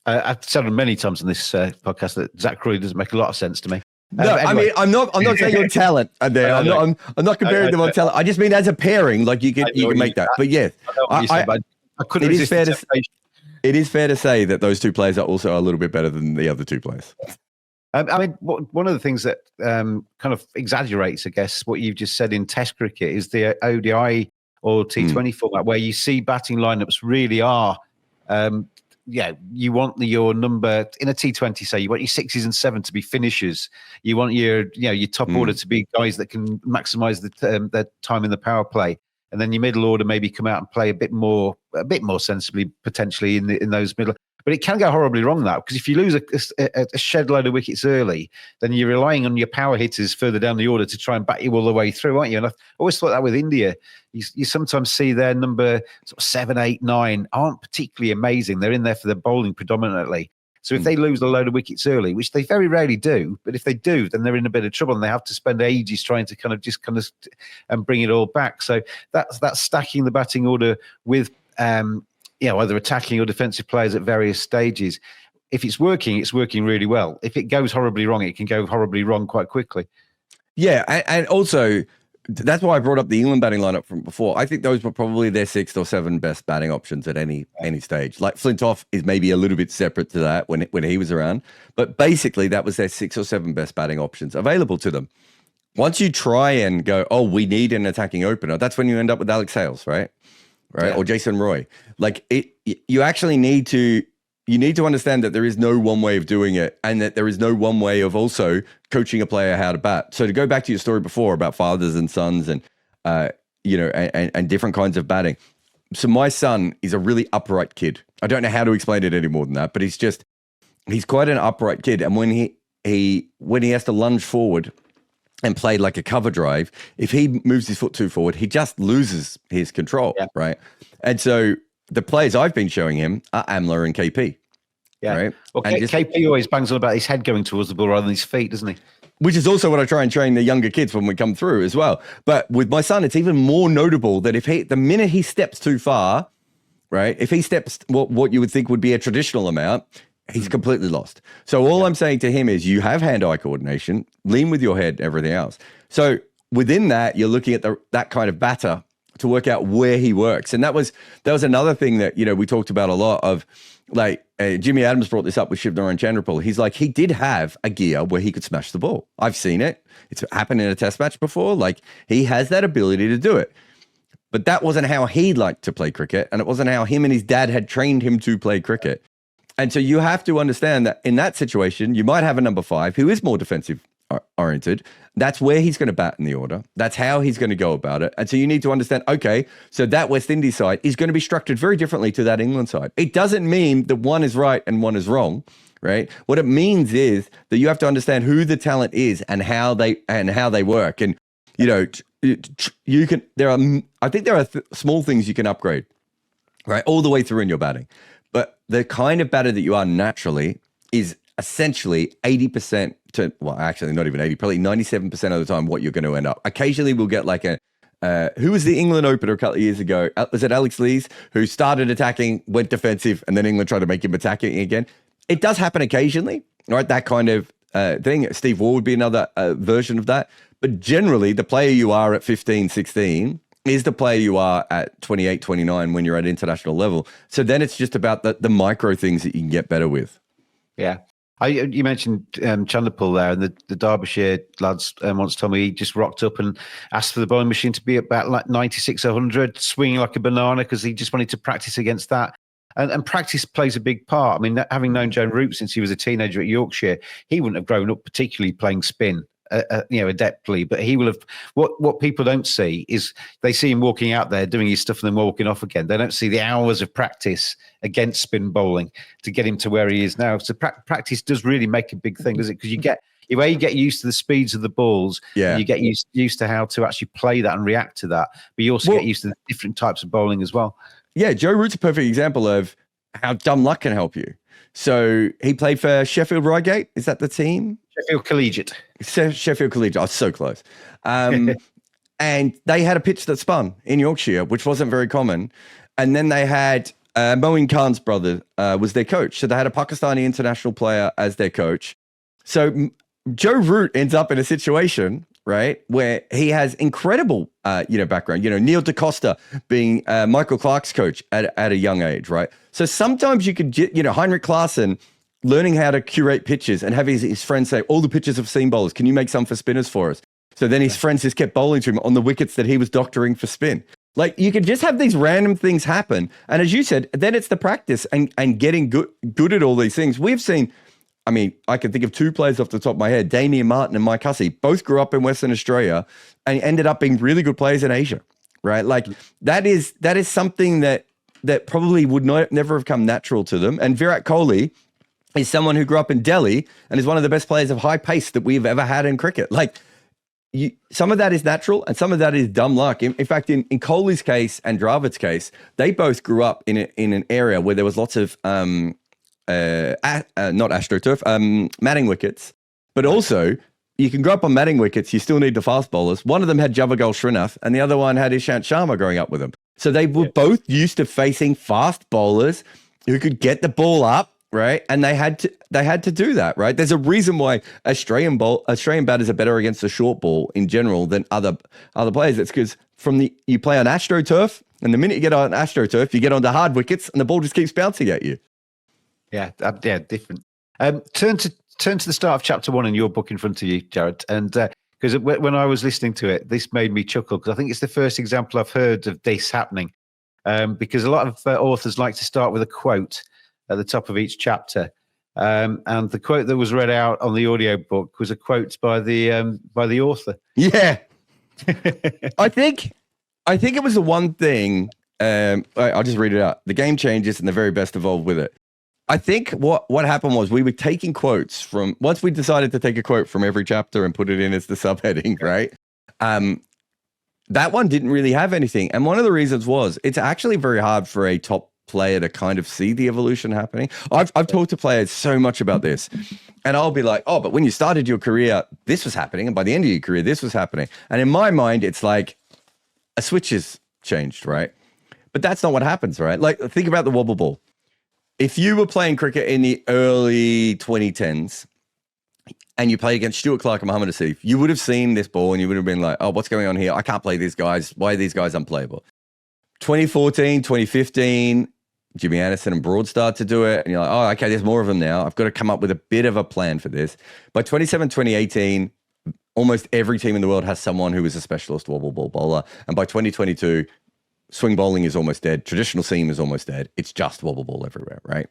[SPEAKER 3] I've said many times on this podcast that Zach Crawley doesn't make a lot of sense to me.
[SPEAKER 4] No, anyway. I mean, I'm not saying on talent there. I'm not comparing them on talent. I just mean as a pairing, like you can make that. But yeah,
[SPEAKER 3] I couldn't resist the temptation.
[SPEAKER 4] It is fair to say that those two players are also a little bit better than the other two players.
[SPEAKER 3] I mean, one of the things that kind of exaggerates, I guess, what you've just said in Test cricket is the ODI or T20 format, where you see batting lineups really are. You want your number in a T20, say you want your 6s and 7s to be finishers. You want your top order to be guys that can maximise their time in the power play, and then your middle order maybe come out and play a bit more sensibly potentially in those middle. But it can go horribly wrong that, because if you lose a shed load of wickets early, then you're relying on your power hitters further down the order to try and bat you all the way through, aren't you? And I've always thought that with India, you sometimes see their number sort of 7, 8, 9 aren't particularly amazing. They're in there for the bowling predominantly. So if they lose a load of wickets early, which they very rarely do, but if they do, then they're in a bit of trouble and they have to spend ages trying to and bring it all back. So that's stacking the batting order with either attacking or defensive players at various stages. if it's working really well. If it goes horribly wrong, it can go horribly wrong quite quickly.
[SPEAKER 4] Yeah, and also that's why I brought up the England batting lineup from before. I think those were probably their 6th or 7th best batting options at any stage. Like Flintoff is maybe a little bit separate to that when he was around, but basically that was their 6th or 7th best batting options available to them. Once you try and go, oh, we need an attacking opener, that's when you end up with Alex Hales, right? Yeah. Or Jason Roy. Like you actually need to understand that there is no one way of doing it, and that there is no one way of also coaching a player how to bat. So to go back to your story before about fathers and sons and, and different kinds of batting. So my son is a really upright kid. I don't know how to explain it any more than that, but he's quite an upright kid. And when he has to lunge forward and play like a cover drive, if he moves his foot too forward, he just loses his control, right? And so the players I've been showing him are Amler and KP. Yeah. Right?
[SPEAKER 3] Well, KP always bangs on about his head going towards the ball rather than his feet, doesn't he?
[SPEAKER 4] Which is also what I try and train the younger kids when we come through as well. But with my son, it's even more notable that the minute he steps too far, right? If he steps what you would think would be a traditional amount, he's completely lost. So all I'm saying to him is you have hand-eye coordination, lean with your head, everything else. So within that, you're looking at that kind of batter to work out where he works. And that was another thing that, we talked about a lot of, like Jimmy Adams brought this up with Shivnarine Chandrapal. He's like, he did have a gear where he could smash the ball. I've seen it. It's happened in a test match before. Like he has that ability to do it. But that wasn't how he liked to play cricket. And it wasn't how him and his dad had trained him to play cricket. And so you have to understand that in that situation, you might have a number 5 who is more defensive oriented. That's where he's going to bat in the order. That's how he's going to go about it. And so you need to understand, okay, so that West Indies side is going to be structured very differently to that England side. It doesn't mean that one is right and one is wrong, right? What it means is that you have to understand who the talent is and how they work. And, I think there are small things you can upgrade, right? All the way through in your batting. But the kind of batter that you are naturally is essentially 80% to, well, actually not even 80, probably 97% of the time what you're going to end up. Occasionally we'll get like who was the England opener a couple of years ago? Was it Alex Lees, who started attacking, went defensive, and then England tried to make him attacking again? It does happen occasionally, right? That kind of thing. Steve Waugh would be another version of that. But generally, the player you are at 15, 16 is the player you are at 28, 29 when you're at international level. So then it's just about the micro things that you can get better with.
[SPEAKER 3] Yeah. You mentioned Chanderpool there, and the Derbyshire lads once told me he just rocked up and asked for the bowling machine to be about like 96, 100, swinging like a banana because he just wanted to practice against that. And practice plays a big part. I mean, having known Joan Root since he was a teenager at Yorkshire, he wouldn't have grown up particularly playing spin, adeptly. But he will have. What people don't see is they see him walking out there doing his stuff and then walking off again. They don't see the hours of practice against spin bowling to get him to where he is now. So practice does really make a big thing, does it? Because you get used to the speeds of the balls, and you get used to how to actually play that and react to that. But you also get used to the different types of bowling as well.
[SPEAKER 4] Yeah, Joe Root's a perfect example of how dumb luck can help you. So he played for Sheffield Reigate. Is that the team?
[SPEAKER 3] Sheffield Collegiate.
[SPEAKER 4] Sheffield Collegiate. Oh, so close. And they had a pitch that spun in Yorkshire, which wasn't very common. And then they had Moeen Khan's brother was their coach. So they had a Pakistani international player as their coach. So Joe Root ends up in a situation, right, where he has incredible, background. Neil DaCosta being Michael Clark's coach at a young age, right? So sometimes you could, Heinrich Klaassen learning how to curate pitches and having his friends say, all the pitches of seam bowlers, can you make some for spinners for us? So then his friends just kept bowling to him on the wickets that he was doctoring for spin. Like, you could just have these random things happen. And as you said, then it's the practice and getting good at all these things. We've seen, I can think of 2 players off the top of my head, Damien Martin and Mike Hussey, both grew up in Western Australia and ended up being really good players in Asia, right? Like, that is something that probably would never have come natural to them. And Virat Kohli is someone who grew up in Delhi and is one of the best players of high pace that we've ever had in cricket. Like, some of that is natural and some of that is dumb luck. In fact, in Kohli's case and Dravid's case, they both grew up in an area where there was lots of not AstroTurf, matting wickets, but also you can grow up on matting wickets. You still need the fast bowlers. One of them had Javagal Srinath and the other one had Ishant Sharma growing up with them. So they were both used to facing fast bowlers who could get the ball up right? And they had to do that, right? There's a reason why Australian batters are better against the short ball in general than other players. It's because you play on AstroTurf, and the minute you get on AstroTurf, you get onto hard wickets, and the ball just keeps bouncing at you.
[SPEAKER 3] Yeah, different. Turn to the start of chapter 1 in your book in front of you, Jarrod, and because when I was listening to it, this made me chuckle because I think it's the first example I've heard of this happening. Because a lot of authors like to start with a quote at the top of each chapter, and the quote that was read out on the audiobook was a quote by the author.
[SPEAKER 4] Yeah, I think it was the one thing. I'll just read it out. The game changes, and the very best evolve with it. I think what happened was we were taking quotes from once we decided to take a quote from every chapter and put it in as the subheading, right? That one didn't really have anything. And one of the reasons was it's actually very hard for a top player to kind of see the evolution happening. I've talked to players so much about this, and I'll be like, oh, but when you started your career, this was happening. And by the end of your career, this was happening. And in my mind, it's like a switch has changed, right? But that's not what happens, right? Like, think about the wobble ball. If you were playing cricket in the early 2010s, and you played against Stuart Clark and Muhammad Asif, you would have seen this ball and you would have been like, oh, what's going on here? I can't play these guys. Why are these guys unplayable? 2014, 2015, Jimmy Anderson and Broad start to do it. And you're like, oh, okay, there's more of them now. I've got to come up with a bit of a plan for this. By 2018, almost every team in the world has someone who is a specialist wobble ball bowler. And by 2022, swing bowling is almost dead. Traditional seam is almost dead. It's just wobble ball everywhere, right?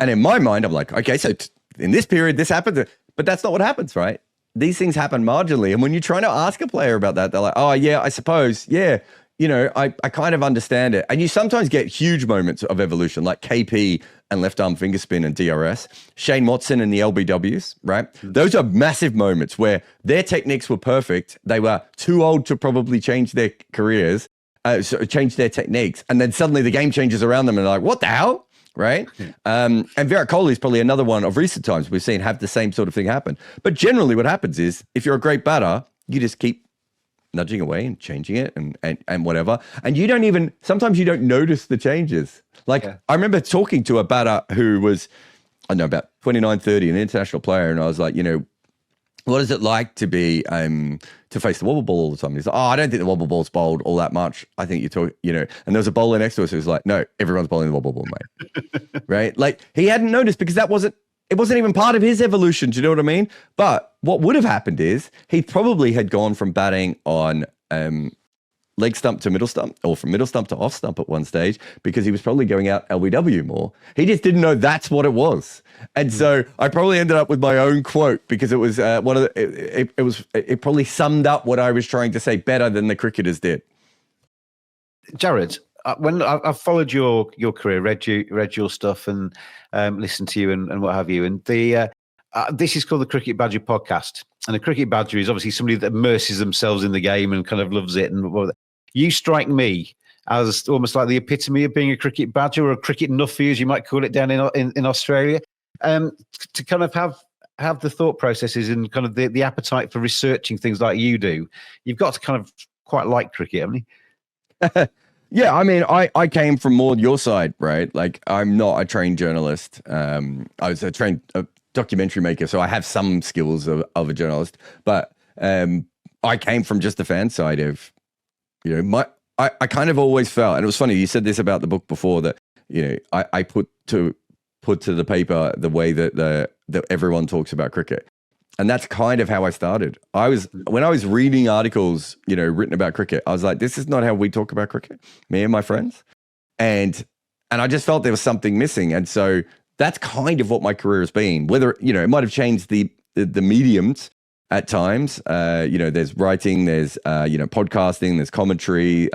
[SPEAKER 4] And in my mind, I'm like, okay, so in this period, this happened. But that's not what happens, right? These things happen marginally. And when you're trying to ask a player about that, they're like, oh, yeah, I suppose. Yeah, I kind of understand it. And you sometimes get huge moments of evolution, like KP and left arm finger spin and DRS, Shane Watson and the LBWs, right? Those are massive moments where their techniques were perfect. They were too old to probably change their careers, change their techniques. And then suddenly the game changes around them and they're like, what the hell? Right? And Virat Kohli is probably another one of recent times we've seen have the same sort of thing happen. But generally what happens is if you're a great batter, you just keep nudging away and changing it and whatever. And sometimes you don't notice the changes. Like I remember talking to a batter who was, I don't know, about 29, 30, an international player. And I was like, what is it like to be to face the wobble ball all the time? And he's like, oh, I don't think the wobble ball's bowled all that much. I think you talk, and there was a bowler next to us who was like, no, everyone's bowling the wobble ball, mate. Right? Like he hadn't noticed because it wasn't even part of his evolution. Do you know what I mean? But what would have happened is he probably had gone from batting on leg stump to middle stump, or from middle stump to off stump at one stage, because he was probably going out LBW more. He just didn't know that's what it was. And so I probably ended up with my own quote because it was it probably summed up what I was trying to say better than the cricketers did.
[SPEAKER 3] Jarrod, when I've followed your career, read your stuff and listened to you and what have you, and this is called the Cricket Badger podcast. And a cricket badger is obviously somebody that immerses themselves in the game and kind of loves it. And you strike me as almost like the epitome of being a cricket badger, or a cricket nuffy, as you might call it down in Australia. To kind of have the thought processes and kind of the appetite for researching things like you do, you've got to kind of quite like cricket, haven't you?
[SPEAKER 4] Yeah, I mean, I came from more your side, right? Like, I'm not a trained journalist. I was a trained documentary maker, so I have some skills of a journalist. But I came from just the fan side of, I kind of always felt, and it was funny, you said this about the book before, that, I put to the paper the way that everyone talks about cricket. And that's kind of how I started. When I was reading articles, written about cricket, I was like, this is not how we talk about cricket, me and my friends. And I just felt there was something missing. And so that's kind of what my career has been. Whether, it might have changed the mediums at times. There's writing, there's, podcasting, there's commentary,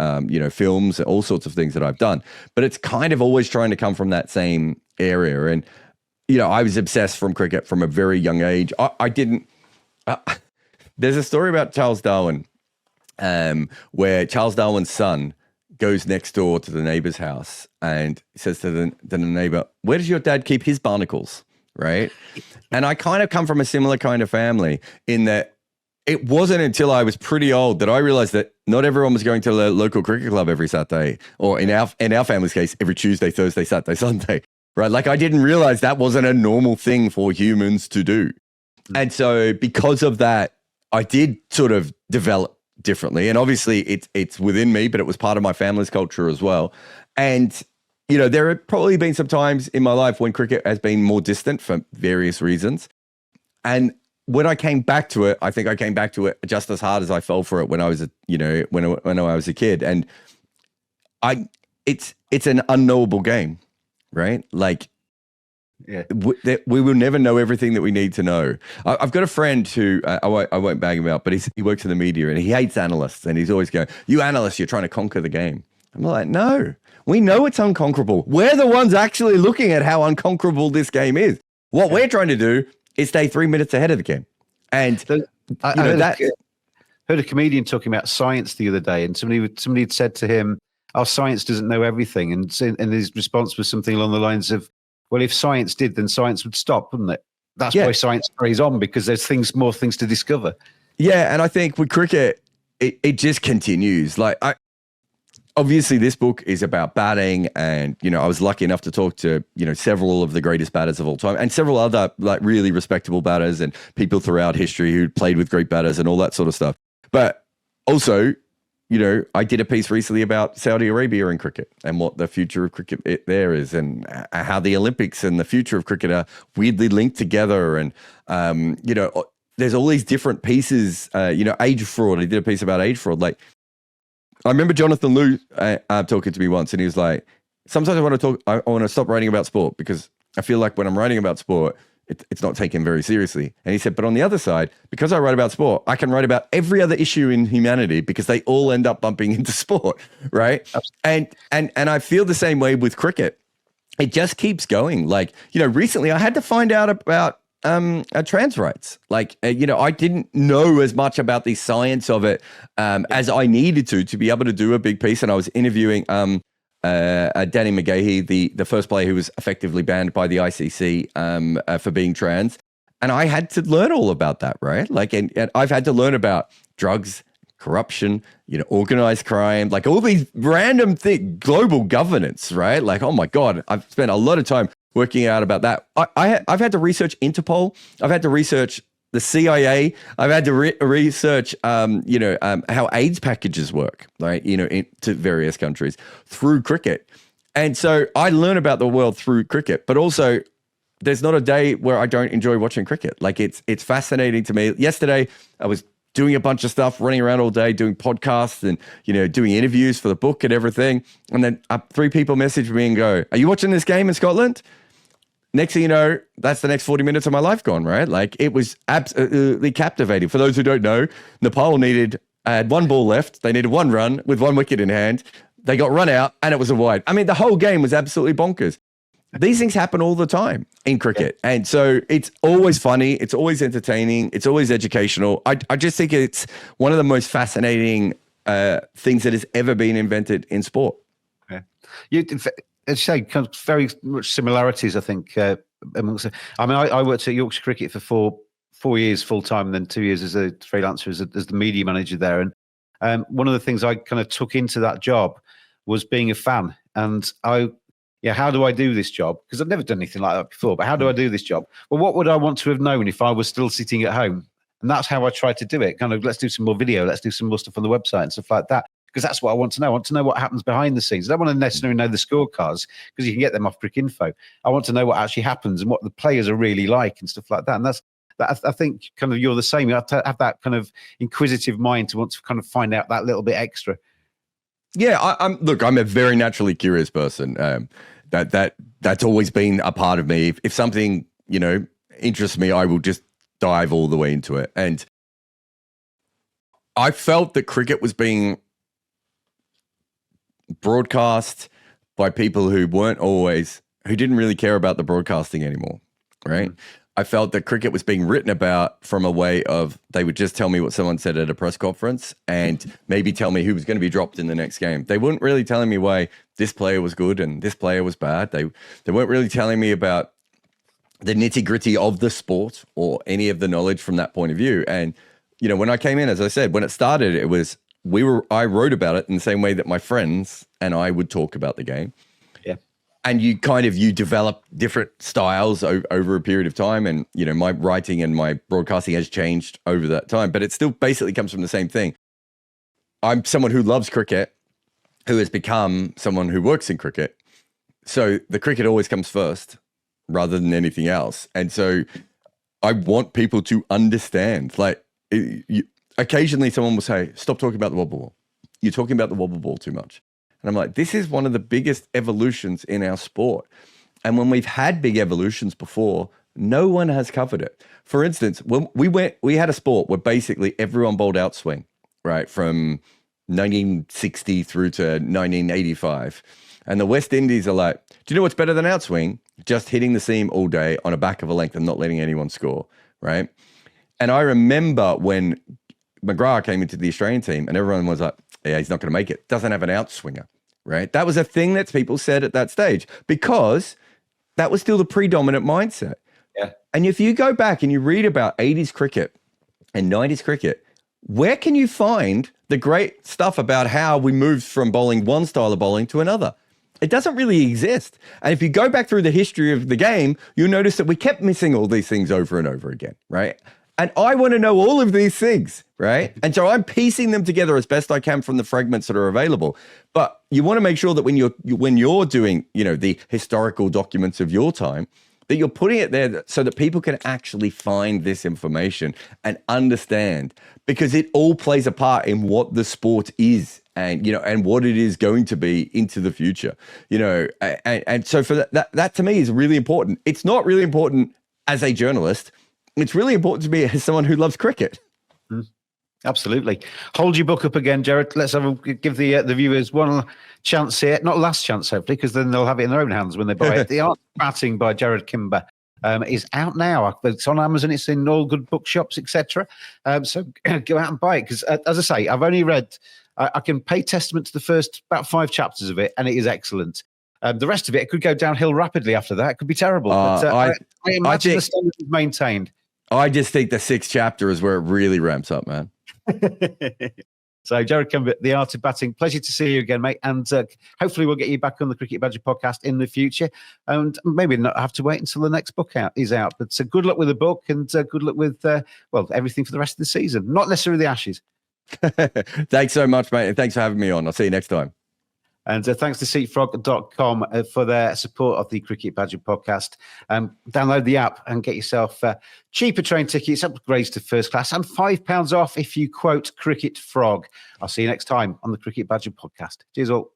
[SPEAKER 4] films, all sorts of things that I've done. But it's kind of always trying to come from that same area. And, I was obsessed from cricket from a very young age. There's a story about Charles Darwin, where Charles Darwin's son goes next door to the neighbor's house and says to the neighbor, where does your dad keep his barnacles? Right. And I kind of come from a similar kind of family in that it wasn't until I was pretty old that I realized that not everyone was going to the local cricket club every Saturday, or in our family's case, every Tuesday, Thursday, Saturday, Sunday. right? Like I didn't realize that wasn't a normal thing for humans to do. And so because of that, I did sort of develop differently. And obviously it's within me, but it was part of my family's culture as well. And, you know, there have probably been some times in my life when cricket has been more distant for various reasons. And when I came back to it, I think I came back to it just as hard as I fell for it when I was when I was a kid. And it's an unknowable game, right? Like,
[SPEAKER 3] Yeah.
[SPEAKER 4] we will never know everything that we need to know. I've got a friend who I won't bang him out, but he works in the media and he hates analysts, and he's always going, "You analysts, you're trying to conquer the game." I'm like, no, we know it's unconquerable. We're the ones actually looking at how unconquerable this game is. What we're trying to do is stay 3 minutes ahead of the game. And
[SPEAKER 3] I heard a comedian talking about science the other day, and somebody had said to him, "Our science doesn't know everything," and his response was something along the lines of, "Well, if science did, then science would stop, wouldn't it?" That's why science carries on, because there's more things to discover. Yeah,
[SPEAKER 4] and I think with cricket, it just continues. Like obviously this book is about batting, and you know I was lucky enough to talk to several of the greatest batters of all time, and several other like really respectable batters and people throughout history who played with great batters and all that sort of stuff. But also, I did a piece recently about Saudi Arabia and cricket and what the future of cricket there is, and how the Olympics and the future of cricket are weirdly linked together. And, there's all these different pieces, age fraud. I did a piece about age fraud. Like, I remember Jonathan Liu talking to me once, and he was like, sometimes I want to stop writing about sport, because I feel like when I'm writing about sport, it's not taken very seriously. And he said, but on the other side, because I write about sport, I can write about every other issue in humanity, because they all end up bumping into sport, right? And I feel the same way with cricket. It just keeps going. Like, recently I had to find out about trans rights. Like, I didn't know as much about the science of it as I needed to be able to do a big piece. And I was interviewing Danny McGahey, the first player who was effectively banned by the ICC for being trans. And I had to learn all about that, right? Like, and I've had to learn about drugs, corruption, organized crime, like all these random things, global governance, right? Like, oh my God, I've spent a lot of time working out about that. I've had to research Interpol. I've had to research the CIA. I've had to research, how AIDS packages work, right? To various countries through cricket. And so I learn about the world through cricket, but also there's not a day where I don't enjoy watching cricket. Like it's fascinating to me. Yesterday, I was doing a bunch of stuff, running around all day, doing podcasts and, doing interviews for the book and everything. And then 3 people message me and go, "Are you watching this game in Scotland?" Next thing you know, that's the next 40 minutes of my life gone, right? Like it was absolutely captivating. For those who don't know, Nepal had 1 ball left. They needed 1 run with 1 wicket in hand. They got run out and it was a wide. I mean, the whole game was absolutely bonkers. These things happen all the time in cricket. Yeah. And so it's always funny. It's always entertaining. It's always educational. I just think it's one of the most fascinating things that has ever been invented in sport.
[SPEAKER 3] Yeah. As you say, kind of very much similarities, I think, amongst. I mean, I worked at Yorkshire Cricket for 4 years full time, and then 2 years as a freelancer as the media manager there. And one of the things I kind of took into that job was being a fan. And how do I do this job? Because I've never done anything like that before. But how do I do this job? Well, what would I want to have known if I was still sitting at home? And that's how I tried to do it. Kind of, let's do some more video. Let's do some more stuff on the website and stuff like that. Because that's what I want to know. I want to know what happens behind the scenes. I don't want to necessarily know the scorecards, because you can get them off Cricinfo. I want to know what actually happens and what the players are really like and stuff like that. And I think kind of you're the same. You have to have that kind of inquisitive mind to want to kind of find out that little bit extra.
[SPEAKER 4] Yeah, I'm a very naturally curious person. That's always been a part of me. If something, interests me, I will just dive all the way into it. And I felt that cricket was being broadcast by people who didn't really care about the broadcasting anymore, right? Mm-hmm. I felt that cricket was being written about from a way of, they would just tell me what someone said at a press conference and maybe tell me who was going to be dropped in the next game. They weren't really telling me why this player was good and this player was bad. They weren't really telling me about the nitty-gritty of the sport or any of the knowledge from that point of view. And, when I came in, as I said, when it started, it was, I wrote about it in the same way that my friends and I would talk about the game.
[SPEAKER 3] Yeah.
[SPEAKER 4] and you develop different styles over a period of time. And, my writing and my broadcasting has changed over that time, but it still basically comes from the same thing. I'm someone who loves cricket, who has become someone who works in cricket. So the cricket always comes first rather than anything else. And so I want people to understand, occasionally someone will say, stop talking about the wobble ball. You're talking about the wobble ball too much. And I'm like, this is one of the biggest evolutions in our sport. And when we've had big evolutions before, no one has covered it. For instance, when we had a sport where basically everyone bowled outswing, right? From 1960 through to 1985. And the West Indies are like, do you know what's better than outswing? Just hitting the seam all day on a back of a length and not letting anyone score, right? And I remember when McGrath came into the Australian team and everyone was like, yeah, he's not going to make it. Doesn't have an outswinger, right? That was a thing that people said at that stage because that was still the predominant mindset.
[SPEAKER 3] Yeah.
[SPEAKER 4] And if you go back and you read about 80s cricket and 90s cricket, where can you find the great stuff about how we moved from bowling one style of bowling to another? It doesn't really exist. And if you go back through the history of the game, you'll notice that we kept missing all these things over and over again, right? And I want to know all of these things, right? And so I'm piecing them together as best I can from the fragments that are available. But you want to make sure that when you're doing, the historical documents of your time, that you're putting it there so that people can actually find this information and understand, because it all plays a part in what the sport is and, and what it is going to be into the future, and so for that to me is really important. It's not really important as a journalist. It's really important to me as someone who loves cricket.
[SPEAKER 3] Absolutely. Hold your book up again, Jarrod. Let's give the viewers one chance here. Not last chance, hopefully, because then they'll have it in their own hands when they buy it. The Art of Batting by Jarrod Kimber is out now. It's on Amazon. It's in all good bookshops, etc. So go out and buy it because, as I say, I've only read. I can pay testament to the first about 5 chapters of it, and it is excellent. The rest of it could go downhill rapidly after that. It could be terrible. But I imagine the standard is maintained.
[SPEAKER 4] I just think the 6th chapter is where it really ramps up, man.
[SPEAKER 3] So, Jarrod Kimber, The Art of Batting, pleasure to see you again, mate. And hopefully we'll get you back on the Cricket Badger podcast in the future. And maybe not have to wait until the next book is out. But good luck with the book and good luck with, everything for the rest of the season. Not necessarily the Ashes.
[SPEAKER 4] Thanks so much, mate. And thanks for having me on. I'll see you next time.
[SPEAKER 3] And thanks to seatfrog.com for their support of the Cricket Badger podcast. Download the app and get yourself cheaper train tickets, upgrades to first class, and £5 off if you quote Cricket Frog. I'll see you next time on the Cricket Badger podcast. Cheers all.